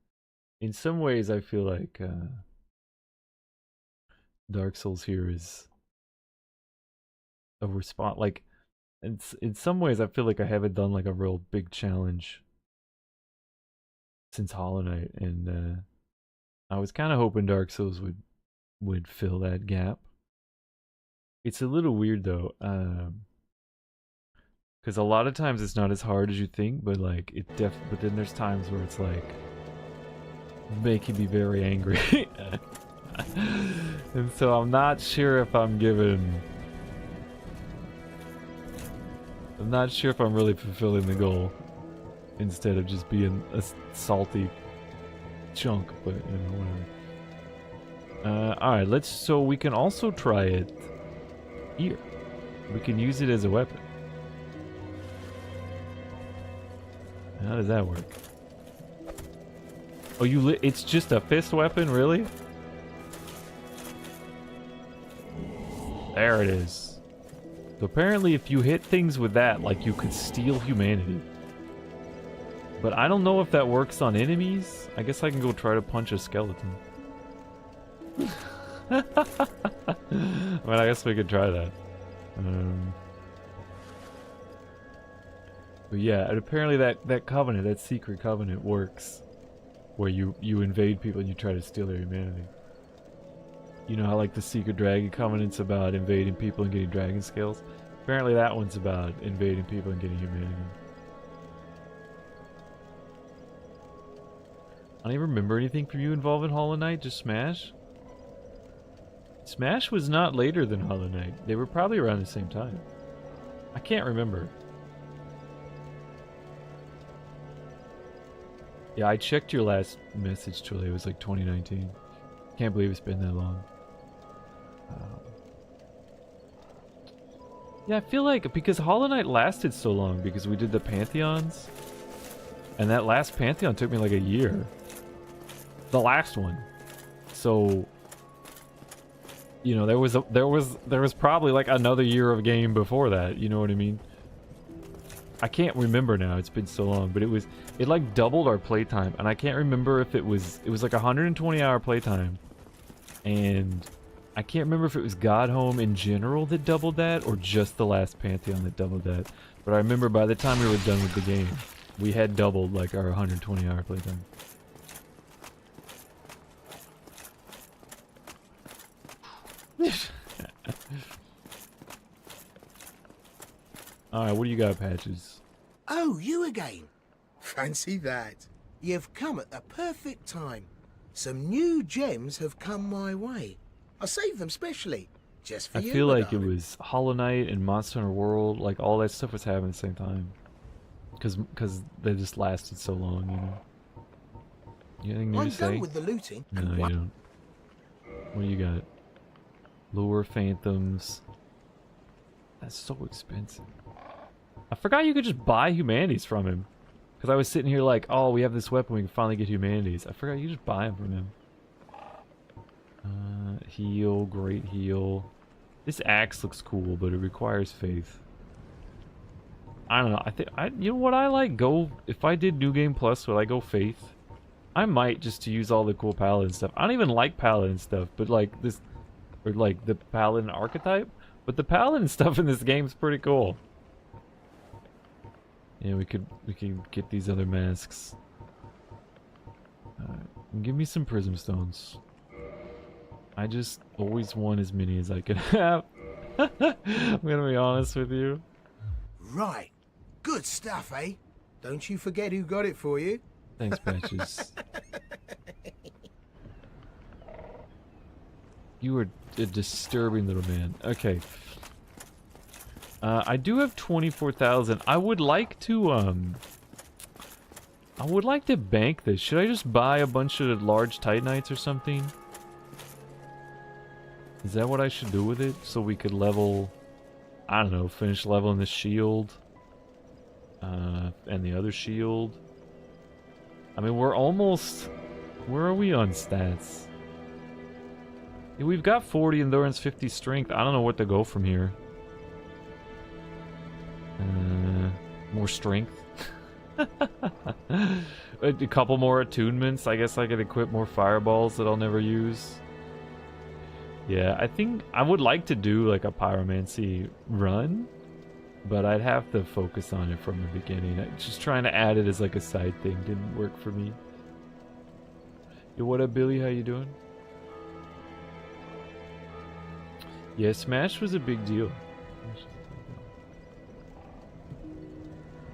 In some ways, I feel like Dark Souls here is a response. Like, in some ways, I feel like I haven't done like a real big challenge since Hollow Knight, and I was kind of hoping Dark Souls would fill that gap. It's a little weird though, because a lot of times it's not as hard as you think, but like but then there's times where it's like making me very angry. And so I'm not sure if I'm not sure if I'm really fulfilling the goal instead of just being a salty chunk, but you know, whatever. Alright, so we can also try it here. We can use it as a weapon. How does that work? Oh, it's just a fist weapon, really? There it is. So apparently if you hit things with that, like, you could steal humanity. But I don't know if that works on enemies. I guess I can go try to punch a skeleton. I mean, I guess we could try that. But yeah, and apparently that covenant, that secret covenant works. Where you invade people and you try to steal their humanity. You know how like the secret dragon covenant's about invading people and getting dragon scales? Apparently that one's about invading people and getting humanity. I don't even remember anything from you involving Hollow Knight, just Smash? Smash was not later than Hollow Knight. They were probably around the same time. I can't remember. Yeah, I checked your last message, Twilly. It was like 2019. Can't believe it's been that long. Yeah, I feel like because Hollow Knight lasted so long because we did the Pantheons. And that last Pantheon took me like a year. The last one. So, you know, there was probably like another year of game before that, you know what I mean? I can't remember now, it's been so long, but it like doubled our playtime, and I can't remember if it was like 120 hour playtime, and I can't remember if it was God Home in general that doubled that, or just the last Pantheon that doubled that, but I remember by the time we were done with the game, we had doubled like our 120 hour playtime. Alright, what do you got, Patches? Oh, you again. Fancy that. You've come at the perfect time. Some new gems have come my way. I saved them specially, just for you. I feel like it darling. was Hollow Knight and Monster Hunter World, like all that stuff was happening at the same time. Because they just lasted so long, you know. Anything new I'm to say? done with the looting. No, you don't. What do you got? Lure Phantoms. That's so expensive. I forgot you could just buy humanities from him. Because I was sitting here like, oh, we have this weapon, we can finally get humanities. I forgot you just buy them from him. Heal, great heal. This axe looks cool, but it requires faith. I don't know, you know what I like? If I did New Game Plus, would I go faith? I might, just to use all the cool paladin stuff. I don't even like paladin stuff, but like this, or like the paladin archetype, but the paladin stuff in this game is pretty cool. Yeah, we could get these other masks. Give me some prism stones. I just always want as many as I can have. I'm gonna be honest with you. Right. Good stuff, eh? Don't you forget who got it for you. Thanks, Patches. You are a disturbing little man. Okay. I do have 24,000. I would like to, I would like to bank this. Should I just buy a bunch of large Titanites or something? Is that what I should do with it? So we could level... I don't know, finish leveling the shield. And the other shield. I mean, we're almost... Where are we on stats? Yeah, we've got 40 endurance, 50 strength. I don't know what to go from here. More strength. A couple more attunements. I guess I could equip more fireballs that I'll never use. Yeah, I think I would like to do like a pyromancy run, but I'd have to focus on it from the beginning. Just trying to add it as like a side thing didn't work for me. Yo, what up, Billy? How you doing? Yeah, Smash was a big deal.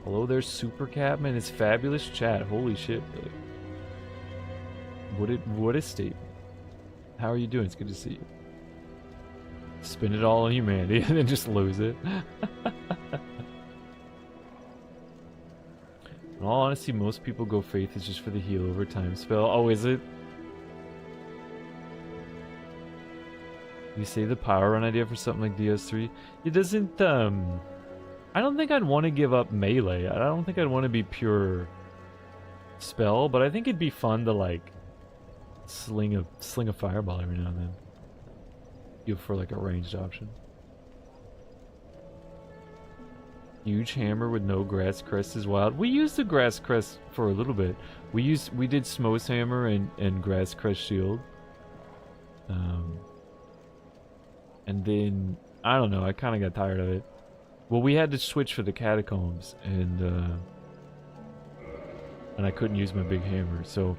Hello there, Super Catman. It's fabulous chat. Holy shit, Billy. What a statement. How are you doing? It's good to see you. Spend it all on humanity and then just lose it. In all honesty, most people go Faith is just for the heal over time spell. Oh, is it? You say the power run idea for something like DS3? It doesn't, I don't think I'd want to give up melee. I don't think I'd want to be pure spell, but I think it'd be fun to, like, sling a fireball every now and then. Go for, like, a ranged option. Huge hammer with no grass crest is wild. We used the grass crest for a little bit. We did Smo's hammer and grass crest shield. And then I don't know, I kind of got tired of it. Well, we had to switch for the catacombs, and I couldn't use my big hammer, so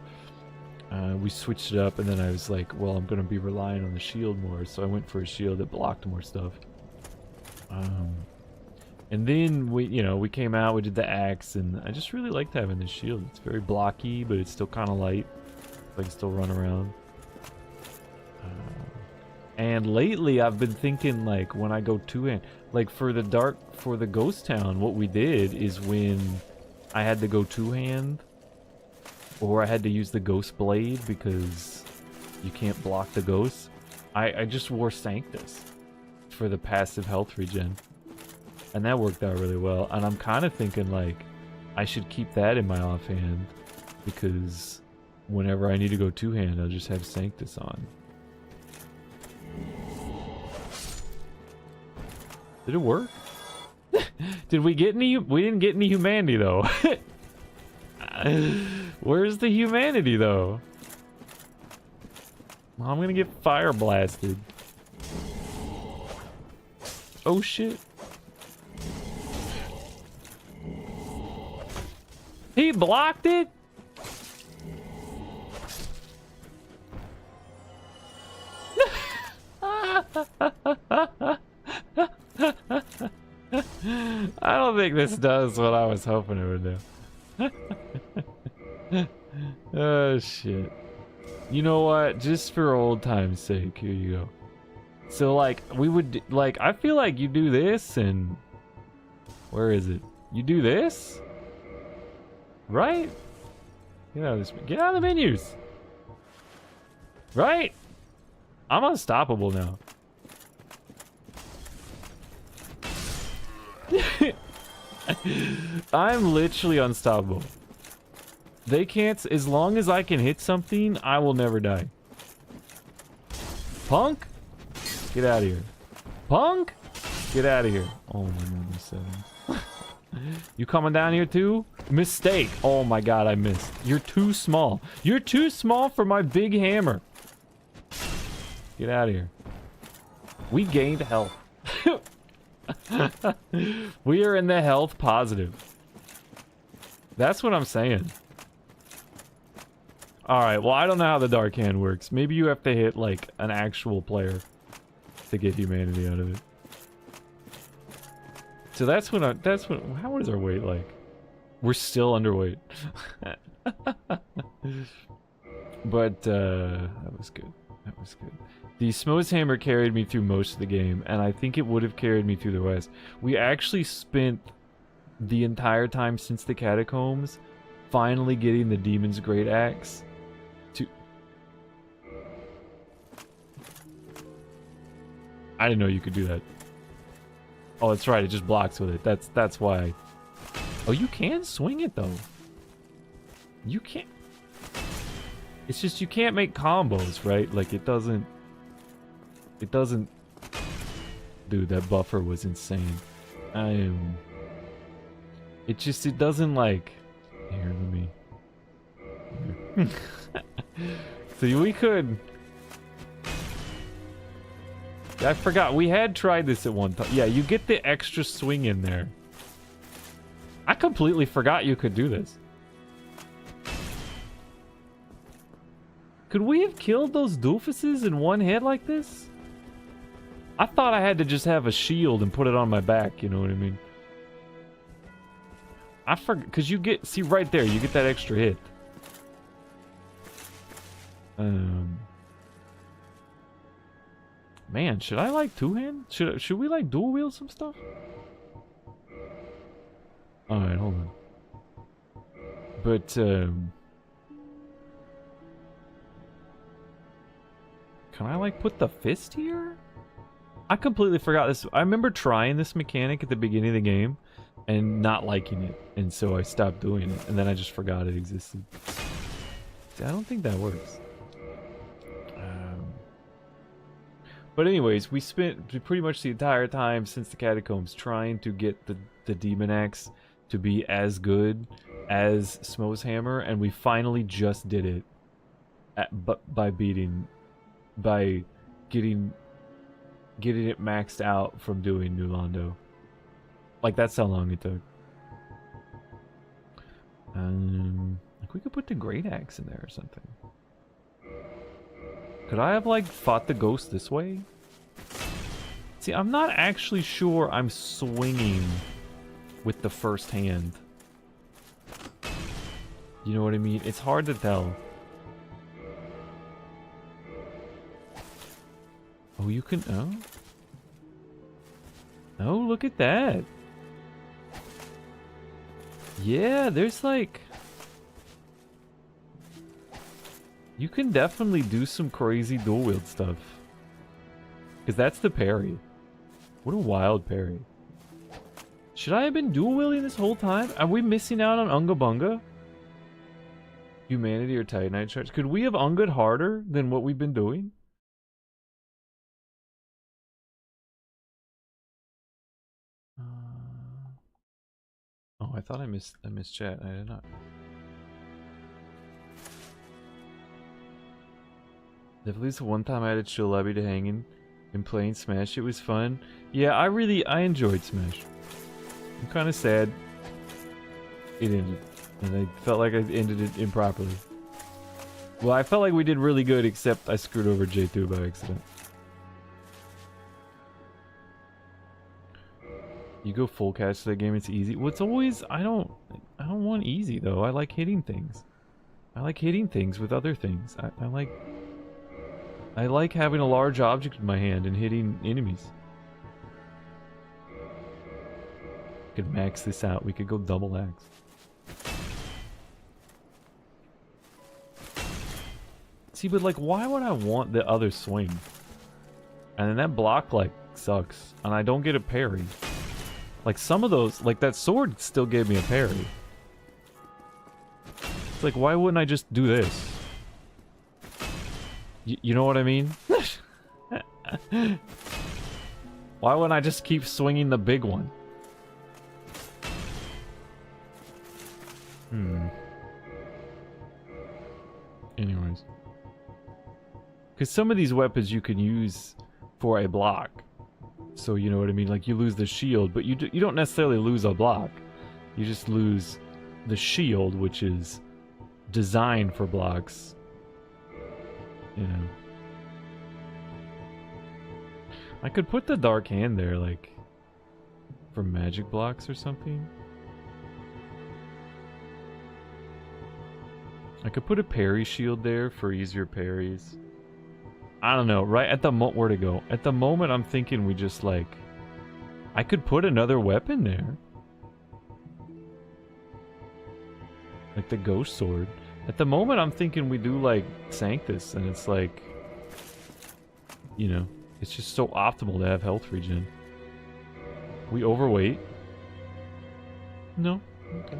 we switched it up. And then I was like, well, I'm gonna be relying on the shield more, so I went for a shield that blocked more stuff. And then we came out, we did the axe, and I just really liked having this shield. It's very blocky, but it's still kind of light, so I can still run around. And lately, I've been thinking, like, when I go two-hand, like for the ghost town, what we did is when I had to go two-hand, or I had to use the ghost blade because you can't block the ghosts, I just wore Sanctus for the passive health regen. And that worked out really well. And I'm kind of thinking, like, I should keep that in my offhand, because whenever I need to go two-hand, I'll just have Sanctus on. Did it work? Did we get any? We didn't get any humanity, though. Where's the humanity, though? Well, I'm gonna get fire blasted. Oh, shit. He blocked it? I don't think this does what I was hoping it would do. Oh, shit. You know what? Just for old time's sake, here you go. So, like, we would, like, I feel like you do this and... Where is it? You do this? Right? Get out of this. Get out of the menus. Right? I'm unstoppable now. I'm literally unstoppable. They can't. As long as I can hit something, I will never die. Punk? Get out of here. Punk? Get out of here. Oh my goodness. You coming down here too? Mistake. Oh my god, I missed. You're too small. You're too small for my big hammer. Get out of here. We gained health. We are in the health positive. That's what I'm saying. Alright, well, I don't know how the Dark Hand works. Maybe you have to hit, like, an actual player to get humanity out of it. So that's when how is our weight like? We're still underweight. But that was good. That was good. The Smo's hammer carried me through most of the game, and I think it would have carried me through the rest. We actually spent the entire time since the catacombs finally getting the Demon's Great Axe to... I didn't know you could do that. Oh, that's right. It just blocks with it. That's why. Oh, you can swing it though. You can't. It's just you can't make combos, right? Like it doesn't. It doesn't. Dude, that buffer was insane. I am. It doesn't like. Here, let me. See, we could. I forgot, we had tried this at one time. Yeah, you get the extra swing in there. I completely forgot you could do this. Could we have killed those doofuses in one hit like this? I thought I had to just have a shield and put it on my back, you know what I mean? I forgot, because you get, see right there, you get that extra hit. Man, should I like two-hand? Should we like dual wield some stuff? Alright, hold on. But, can I like put the fist here? I completely forgot this. I remember trying this mechanic at the beginning of the game and not liking it. And so I stopped doing it. And then I just forgot it existed. See, I don't think that works. But anyways, we spent pretty much the entire time since the catacombs trying to get the demon axe to be as good as Smo's hammer, and we finally just did it by getting it maxed out from doing New Londo. Like that's how long it took. Like we could put the great axe in there or something. Could I have, like, fought the ghost this way? See, I'm not actually sure I'm swinging with the first hand. You know what I mean? It's hard to tell. Oh, you can... Oh? Oh, look at that. Yeah, there's, like... You can definitely do some crazy dual wield stuff. Because that's the parry. What a wild parry. Should I have been dual wielding this whole time? Are we missing out on Unga Bunga? Humanity or Titanite charge? Could we have Unga'd harder than what we've been doing? Oh, I thought I missed chat. I did not. Definitely the one time I had a chill lobby to hang in and playing Smash. It was fun. Yeah, I enjoyed Smash. I'm kind of sad it ended. And I felt like I ended it improperly. Well, I felt like we did really good, except I screwed over J2 by accident. You go full catch to that game, it's easy. Well, it's always... I don't want easy, though. I like hitting things. I like hitting things with other things. I like having a large object in my hand and hitting enemies. Could max this out. We could go double axe. See, but like, why would I want the other swing? And then that block, like, sucks. And I don't get a parry. Like, some of those, like, that sword still gave me a parry. It's like, why wouldn't I just do this? You know what I mean? Why wouldn't I just keep swinging the big one? Anyways. Because some of these weapons you can use for a block. So, you know what I mean? Like, you lose the shield, but you don't necessarily lose a block. You just lose the shield, which is designed for blocks. You know. I could put the dark hand there, like, for magic blocks or something. I could put a parry shield there for easier parries. I don't know, right at the moment, where to go? At the moment, I'm thinking we just, like, I could put another weapon there. Like the ghost sword. At the moment, I'm thinking we do like Sanctus, and it's like, you know, it's just so optimal to have health regen. We overweight? No. Okay.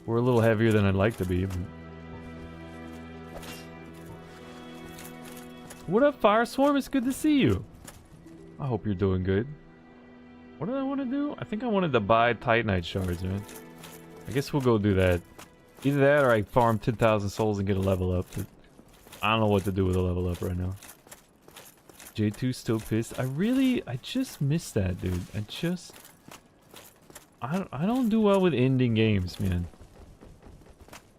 We're a little heavier than I'd like to be. But... What up, Fireswarm? It's good to see you. I hope you're doing good. What did I want to do? I think I wanted to buy Titanite shards, man. I guess we'll go do that. Either that or I farm 10,000 souls and get a level up. But I don't know what to do with a level up right now. J2 still pissed. I just missed that, dude. I don't do well with ending games, man.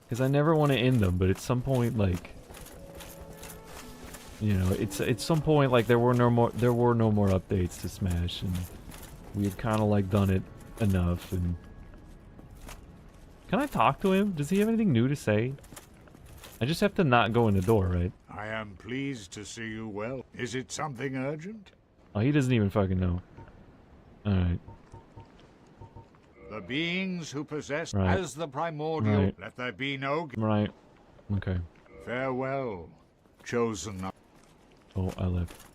Because I never want to end them, but at some point, like, you know, it's at some point like there were no more updates to Smash, and we had kind of like done it enough. And can I talk to him? Does he have anything new to say? I just have to not go in the door, right? I am pleased to see you well. Is it something urgent? Oh, he doesn't even fucking know. Alright. The beings who possess Right. as the primordial, Right. let there be no... Right. Okay. Farewell, chosen... Oh, I left.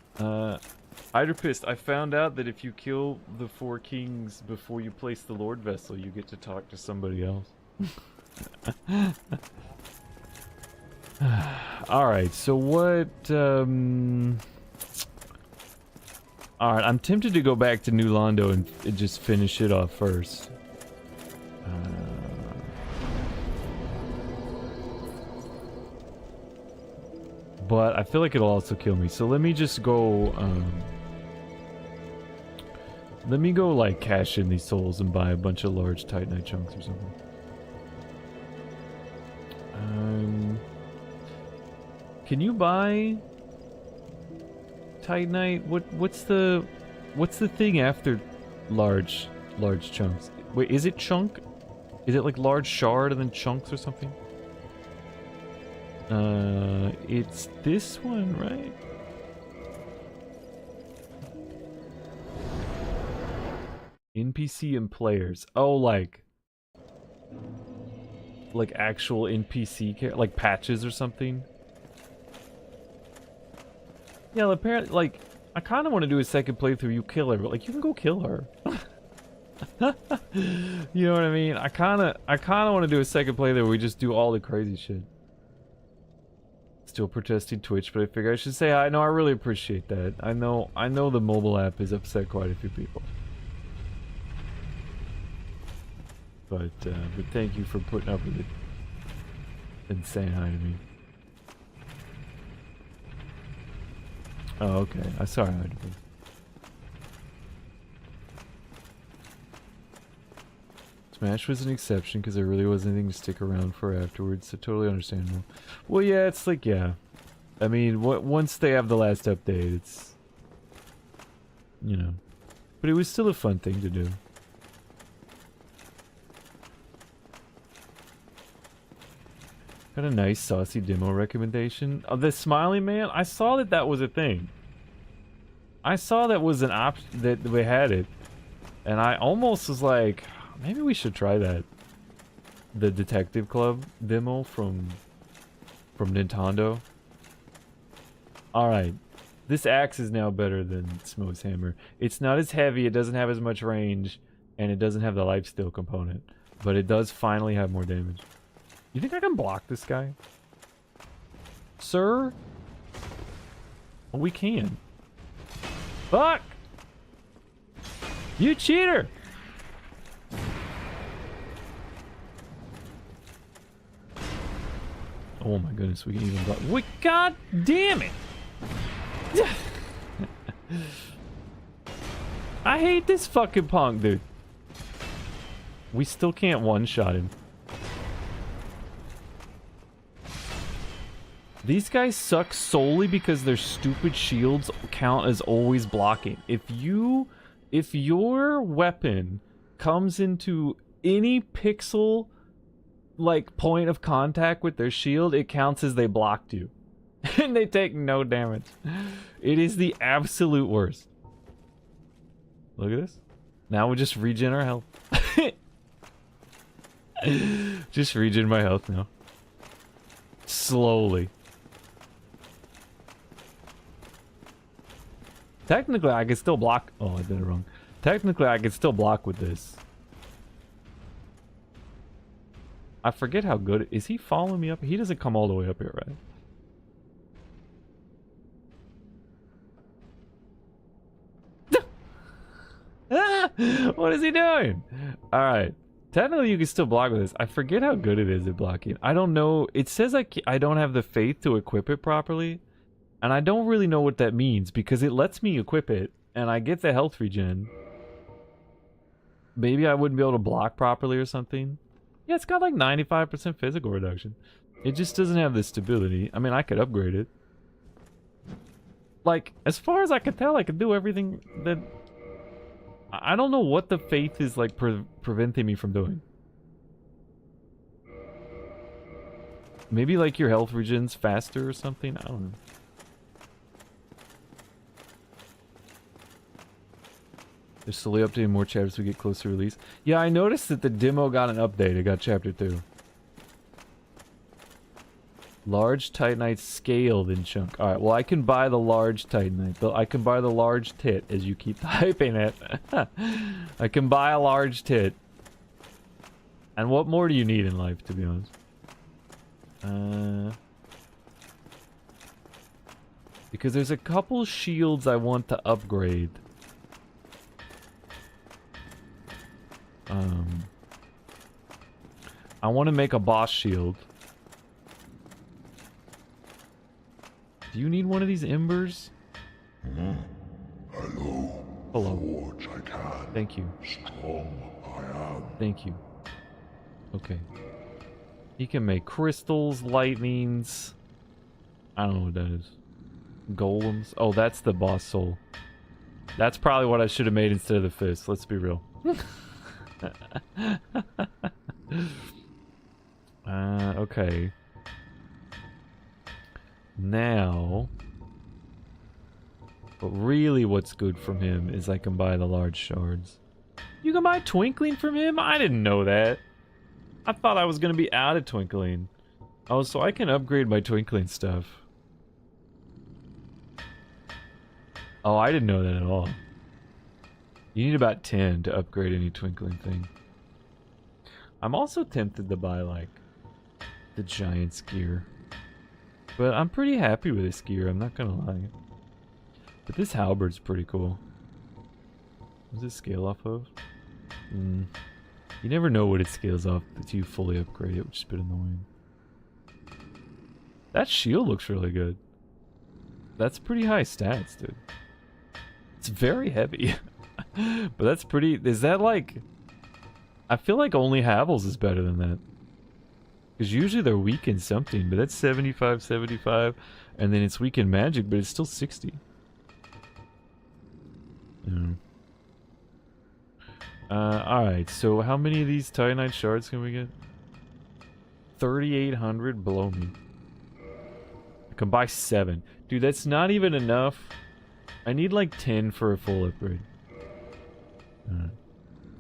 Hydropist, I found out that if you kill the 4 kings before you place the Lord Vessel, you get to talk to somebody else. Alright, so what, Alright, I'm tempted to go back to New Londo and just finish it off first. But I feel like it'll also kill me, so let me just go, let me go, like, cash in these souls and buy a bunch of large Titanite chunks or something. Can you buy Titanite? What's the thing after large chunks? Wait, is it chunk? Is it like large shard and then chunks or something? It's this one, right? NPC and players. Oh, like actual NPC like patches or something. Yeah, apparently, like, I kind of want to do a second playthrough. You kill her, but like, you can go kill her. You know what I mean? I kind of want to do a second playthrough where we just do all the crazy shit. Still protesting Twitch, but I figure I should say hi. No, I really appreciate that. I know the mobile app has upset quite a few people. But thank you for putting up with it and saying hi to me. Oh, okay. I'm sorry. Smash was an exception because there really wasn't anything to stick around for afterwards, so totally understandable. Well, yeah, it's like, yeah. I mean, once they have the last update, it's... You know. But it was still a fun thing to do. Got a nice saucy demo recommendation. Oh, the Smiley Man? I saw that was a thing. I saw that was an option, that we had it. And I almost was like, maybe we should try that. The Detective Club demo from Nintendo. Alright. This axe is now better than Smo's hammer. It's not as heavy, it doesn't have as much range, and it doesn't have the lifesteal component. But it does finally have more damage. You think I can block this guy? Sir? Well, we can. Fuck! You cheater! Oh my goodness, we can even block. Wait, god damn it! I hate this fucking punk, dude. We still can't one-shot him. These guys suck solely because their stupid shields count as always blocking. If your weapon comes into any pixel like point of contact with their shield, it counts as they blocked you. And they take no damage. It is the absolute worst. Look at this. Now we just regen our health. Just regen my health now. Slowly. Technically, I could still block. Oh, I did it wrong. Technically, I could still block with this. I forget how good. Is he following me up? He doesn't come all the way up here, right? What is he doing? Alright. Technically, you can still block with this. I forget how good it is at blocking. I don't know. It says I don't have the faith to equip it properly. And I don't really know what that means because it lets me equip it. And I get the health regen. Maybe I wouldn't be able to block properly or something. Yeah, it's got like 95% physical reduction. It just doesn't have the stability. I mean, I could upgrade it. Like, as far as I can tell, I could do everything that... I don't know what the faith is, like, preventing me from doing. Maybe, like, your health regen's faster or something? I don't know. They're slowly updating more chapters as we get closer to release. Yeah, I noticed that the demo got an update. It got chapter 2. Large Titanite scaled in chunk. Alright, well I can buy the large Titanite. I can buy the large tit as you keep typing it. I can buy a large tit. And what more do you need in life, to be honest? Because there's a couple shields I want to upgrade. I want to make a boss shield. Do you need one of these embers? Hello. Hello. Forge I can. Thank you. Strong I am. Thank you. Okay. He can make crystals, lightnings. I don't know what that is. Golems. Oh, that's the boss soul. That's probably what I should have made instead of the fist. Let's be real. Okay. Now, but really what's good from him is I can buy the large shards. You can buy Twinkling from him? I didn't know that. I thought I was going to be out of Twinkling. Oh, so I can upgrade my Twinkling stuff. Oh, I didn't know that at all. You need about 10 to upgrade any Twinkling thing. I'm also tempted to buy, like, the Giant's gear. But I'm pretty happy with this gear, I'm not gonna lie. But this halberd's pretty cool. What does it scale off of? You never know what it scales off until you fully upgrade it, which is a bit annoying. That shield looks really good. That's pretty high stats, dude. It's very heavy. But that's pretty... Is that like... I feel like only Havels is better than that. Because usually they're weak in something, but that's 75, 75. And then it's weak in magic, but it's still 60. Yeah. Alright, so how many of these Titanite shards can we get? 3,800? Below me. I can buy 7. Dude, that's not even enough. I need like 10 for a full upgrade. Alright.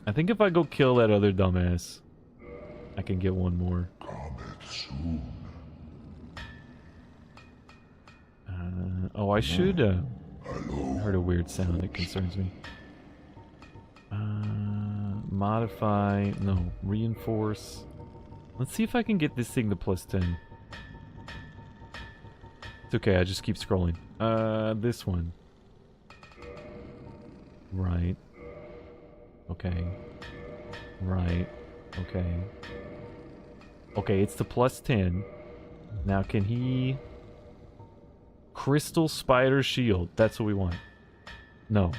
I think if I go kill that other dumbass, I can get one more. Cometh soon. Oh, I should, Hello. heard a weird sound that concerns me. Modify, no, reinforce. Let's see if I can get this thing to +10. It's okay, I just keep scrolling. This one. Right. Okay. Right. Okay. Okay, it's the +10. Now can he... Crystal Spider Shield. That's what we want. No.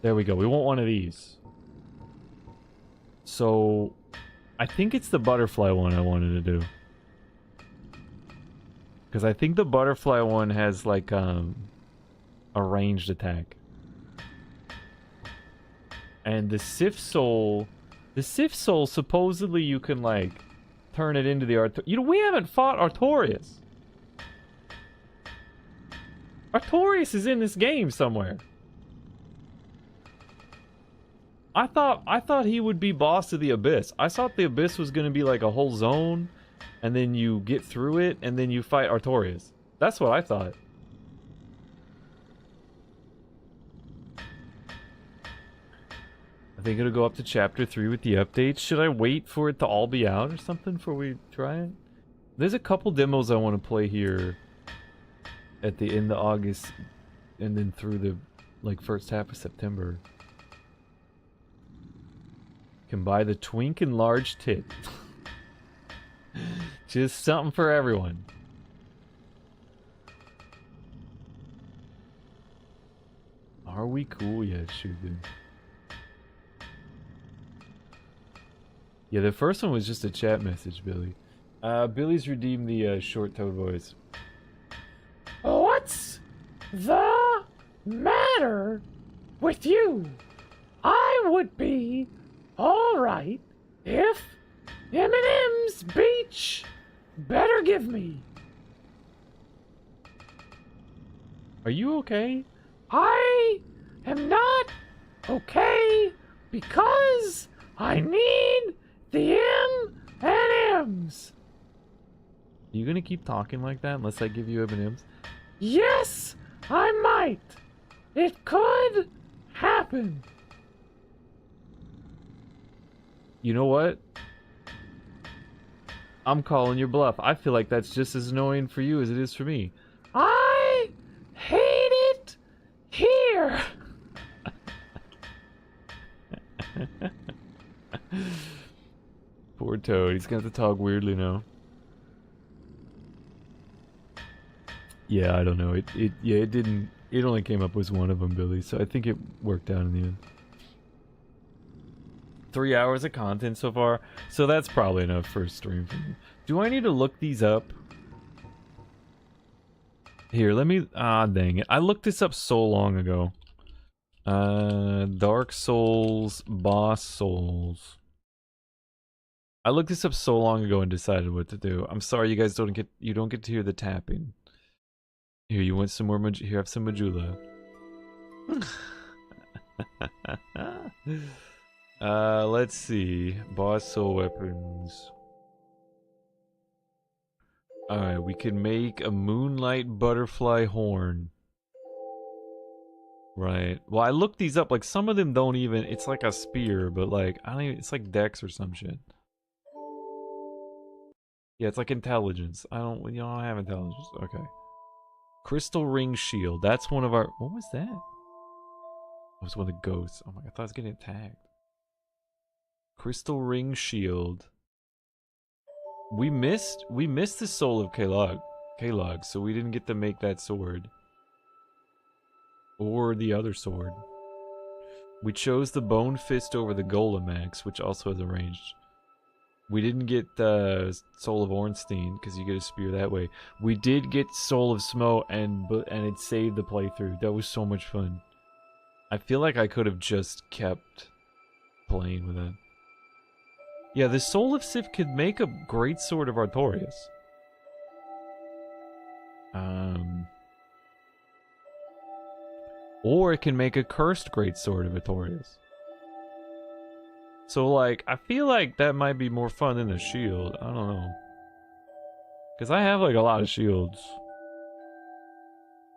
There we go. We want one of these. So... I think it's the butterfly one I wanted to do. Because I think the butterfly one has like, a ranged attack. And the Sif Soul... The Sif Soul, supposedly you can, like, turn it into the Artorias. You know, we haven't fought Artorias. Artorias is in this game somewhere. I thought he would be boss of the Abyss. I thought the Abyss was gonna be like a whole zone, and then you get through it, and then you fight Artorias. That's what I thought. I think it'll go up to chapter 3 with the updates. Should I wait for it to all be out or something before we try it? There's a couple demos I want to play here at the end of August, and then through the like first half of September. Can buy the twink and large tit. Just something for everyone. Are we cool yet, Shugu? Yeah, the first one was just a chat message, Billy. Billy's redeemed the short toad voice. What's the matter with you? I would be alright if M&M's Beach better give me. Are you okay? I am not okay because I need the M&M's. Are you gonna keep talking like that unless I give you M&M's? Yes, I might. It could happen. You know what? I'm calling your bluff. I feel like that's just as annoying for you as it is for me. I hate it here. Poor Toad. He's gonna have to talk weirdly now. Yeah, I don't know. It didn't. It only came up with one of them, Billy. So I think it worked out in the end. 3 hours of content so far, so that's probably enough for a stream for me. Do I need to look these up? Here, let me. Ah, dang it! I looked this up so long ago. Dark Souls, Boss Souls. I looked this up so long ago and decided what to do. I'm sorry, you guys don't get to hear the tapping. Here, you want some more? Here, have some Majula. Let's see. Boss soul weapons. Alright, we can make a moonlight butterfly horn. Right. Well, I looked these up. Like, some of them don't even. It's like a spear, but like, I don't even. It's like dex or some shit. Yeah, it's like intelligence. I don't. You don't have intelligence. Okay. Crystal ring shield. That's one of our. What was that? That was one of the ghosts. Oh my god, I thought I was getting attacked. Crystal ring shield. We missed the soul of Kalog, so we didn't get to make that sword. Or the other sword. We chose the bone fist over the golem axe, which also has a ranged. We didn't get the soul of Ornstein because you get a spear that way. We did get soul of Smo, and it saved the playthrough. That was so much fun. I feel like I could have just kept playing with it. Yeah, the soul of Sif could make a great sword of Artorias. Or it can make a cursed great sword of Artorias. So, like, I feel like that might be more fun than a shield. I don't know. Because I have, like, a lot of shields.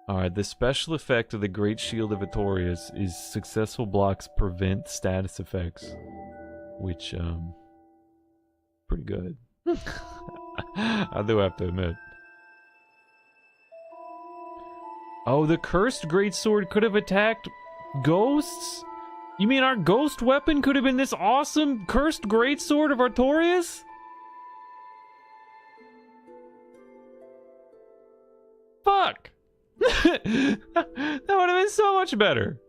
Alright, the special effect of the Great Shield of Artorias is successful blocks prevent status effects. Which, pretty good. I do have to admit. Oh, the cursed greatsword could have attacked ghosts? You mean our ghost weapon could have been this awesome cursed greatsword of Artorias? Fuck! That would have been so much better.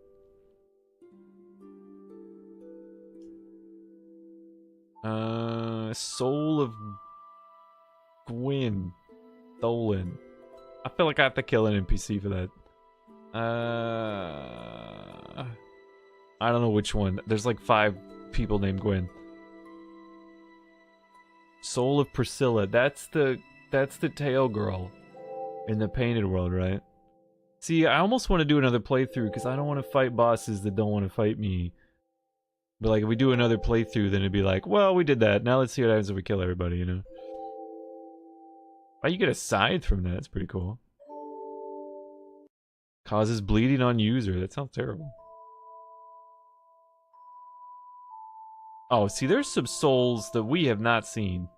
Soul of Gwyn. Dolan. I feel like I have to kill an NPC for that. I don't know which one. There's like 5 people named Gwyn. Soul of Priscilla. That's the tail girl in the painted world, right? See, I almost want to do another playthrough because I don't want to fight bosses that don't want to fight me But like if we do another playthrough, then it'd be like, well, we did that. Now let's see what happens if we kill everybody, you know? Oh, you get a scythe from that. That's pretty cool. Causes bleeding on user. That sounds terrible. Oh, see, there's some souls that we have not seen.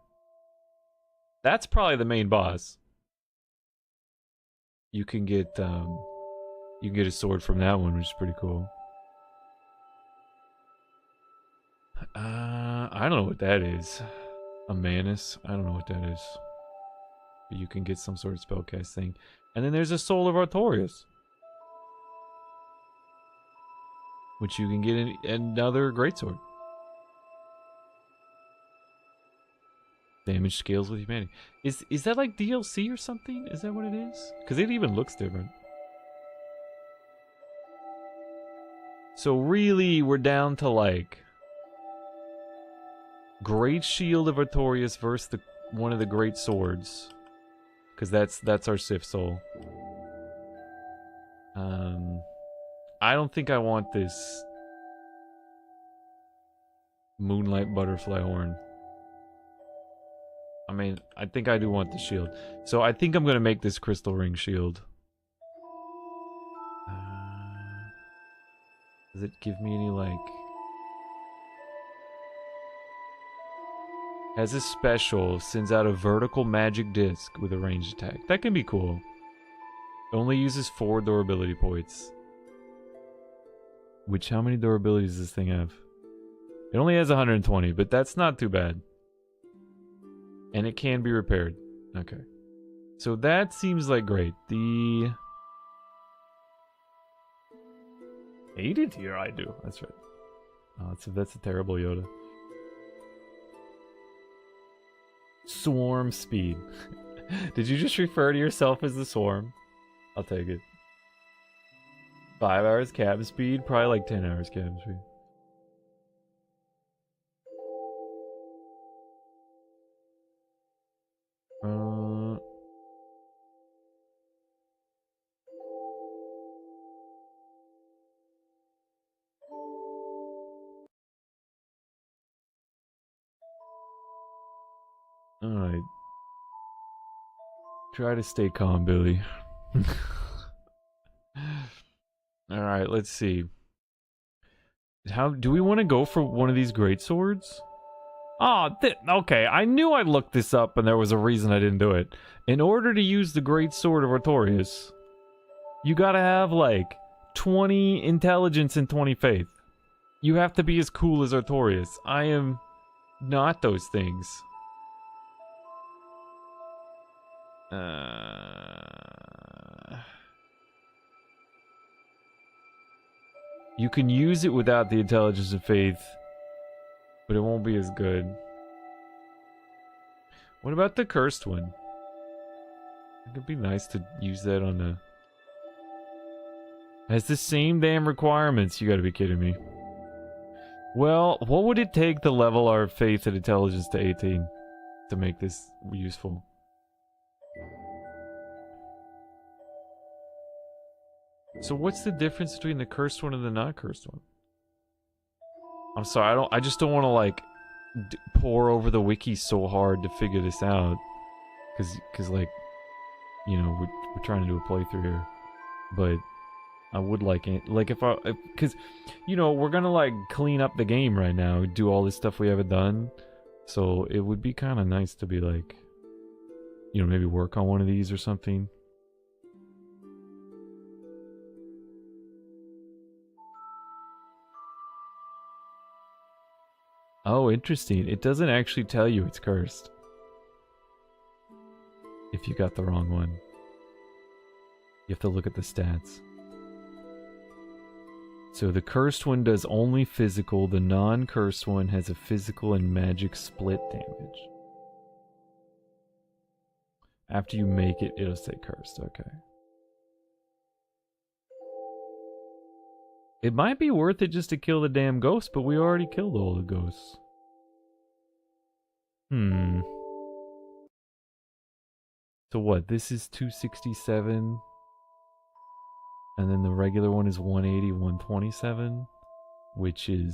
That's probably the main boss. You can get a sword from that one, which is pretty cool. I don't know what that is. A Manus? I don't know what that is. But you can get some sort of spellcast thing. And then there's a Soul of Artorias, which you can get in another greatsword. Damage scales with humanity. Is that like DLC or something? Is that what it is? Because it even looks different. So really, we're down to like Great Shield of Artorias versus one of the Great Swords, because that's our Sith Soul. I don't think I want this Moonlight Butterfly Horn. I mean, I think I do want the shield. So I think I'm going to make this Crystal Ring shield. Does it give me any, like... Has a special, sends out a vertical magic disc with a ranged attack. That can be cool. Only uses 4 durability points. Which, how many durabilities does this thing have? It only has 120, but that's not too bad. And it can be repaired. Okay. So that seems like great. The... Aided here, I do. That's right. Oh, that's a terrible Yoda. Swarm speed. Did you just refer to yourself as the swarm? I'll take it. 5 hours cabin speed? Probably like 10 hours cabin speed. Alright. Try to stay calm, Billy. Alright, let's see. How do we want to go for one of these great swords? Oh, okay. I knew I looked this up and there was a reason I didn't do it. In order to use the great sword of Artorias, you gotta have like 20 intelligence and 20 faith. You have to be as cool as Artorias. I am not those things. You can use it without the intelligence and faith, but it won't be as good. What about the cursed one? It could be nice to use that on a... Has the same damn requirements, you gotta be kidding me. Well, what would it take to level our faith and intelligence to 18 to make this useful? So what's the difference between the cursed one and the not cursed one? I'm sorry, I just don't want to like pour over the wiki so hard to figure this out, cause like, you know, we're trying to do a playthrough here, but I would like it, like cause you know, we're gonna like clean up the game right now, do all this stuff we haven't done, so it would be kind of nice to be like, you know, maybe work on one of these or something. Oh, interesting. It doesn't actually tell you it's cursed if you got the wrong one. You have to look at the stats. So the cursed one does only physical. The non-cursed one has a physical and magic split damage. After you make it, it'll say cursed. Okay. It might be worth it just to kill the damn ghost, but we already killed all the ghosts. So what? This is 267. And then the regular one is 180, 127. Which is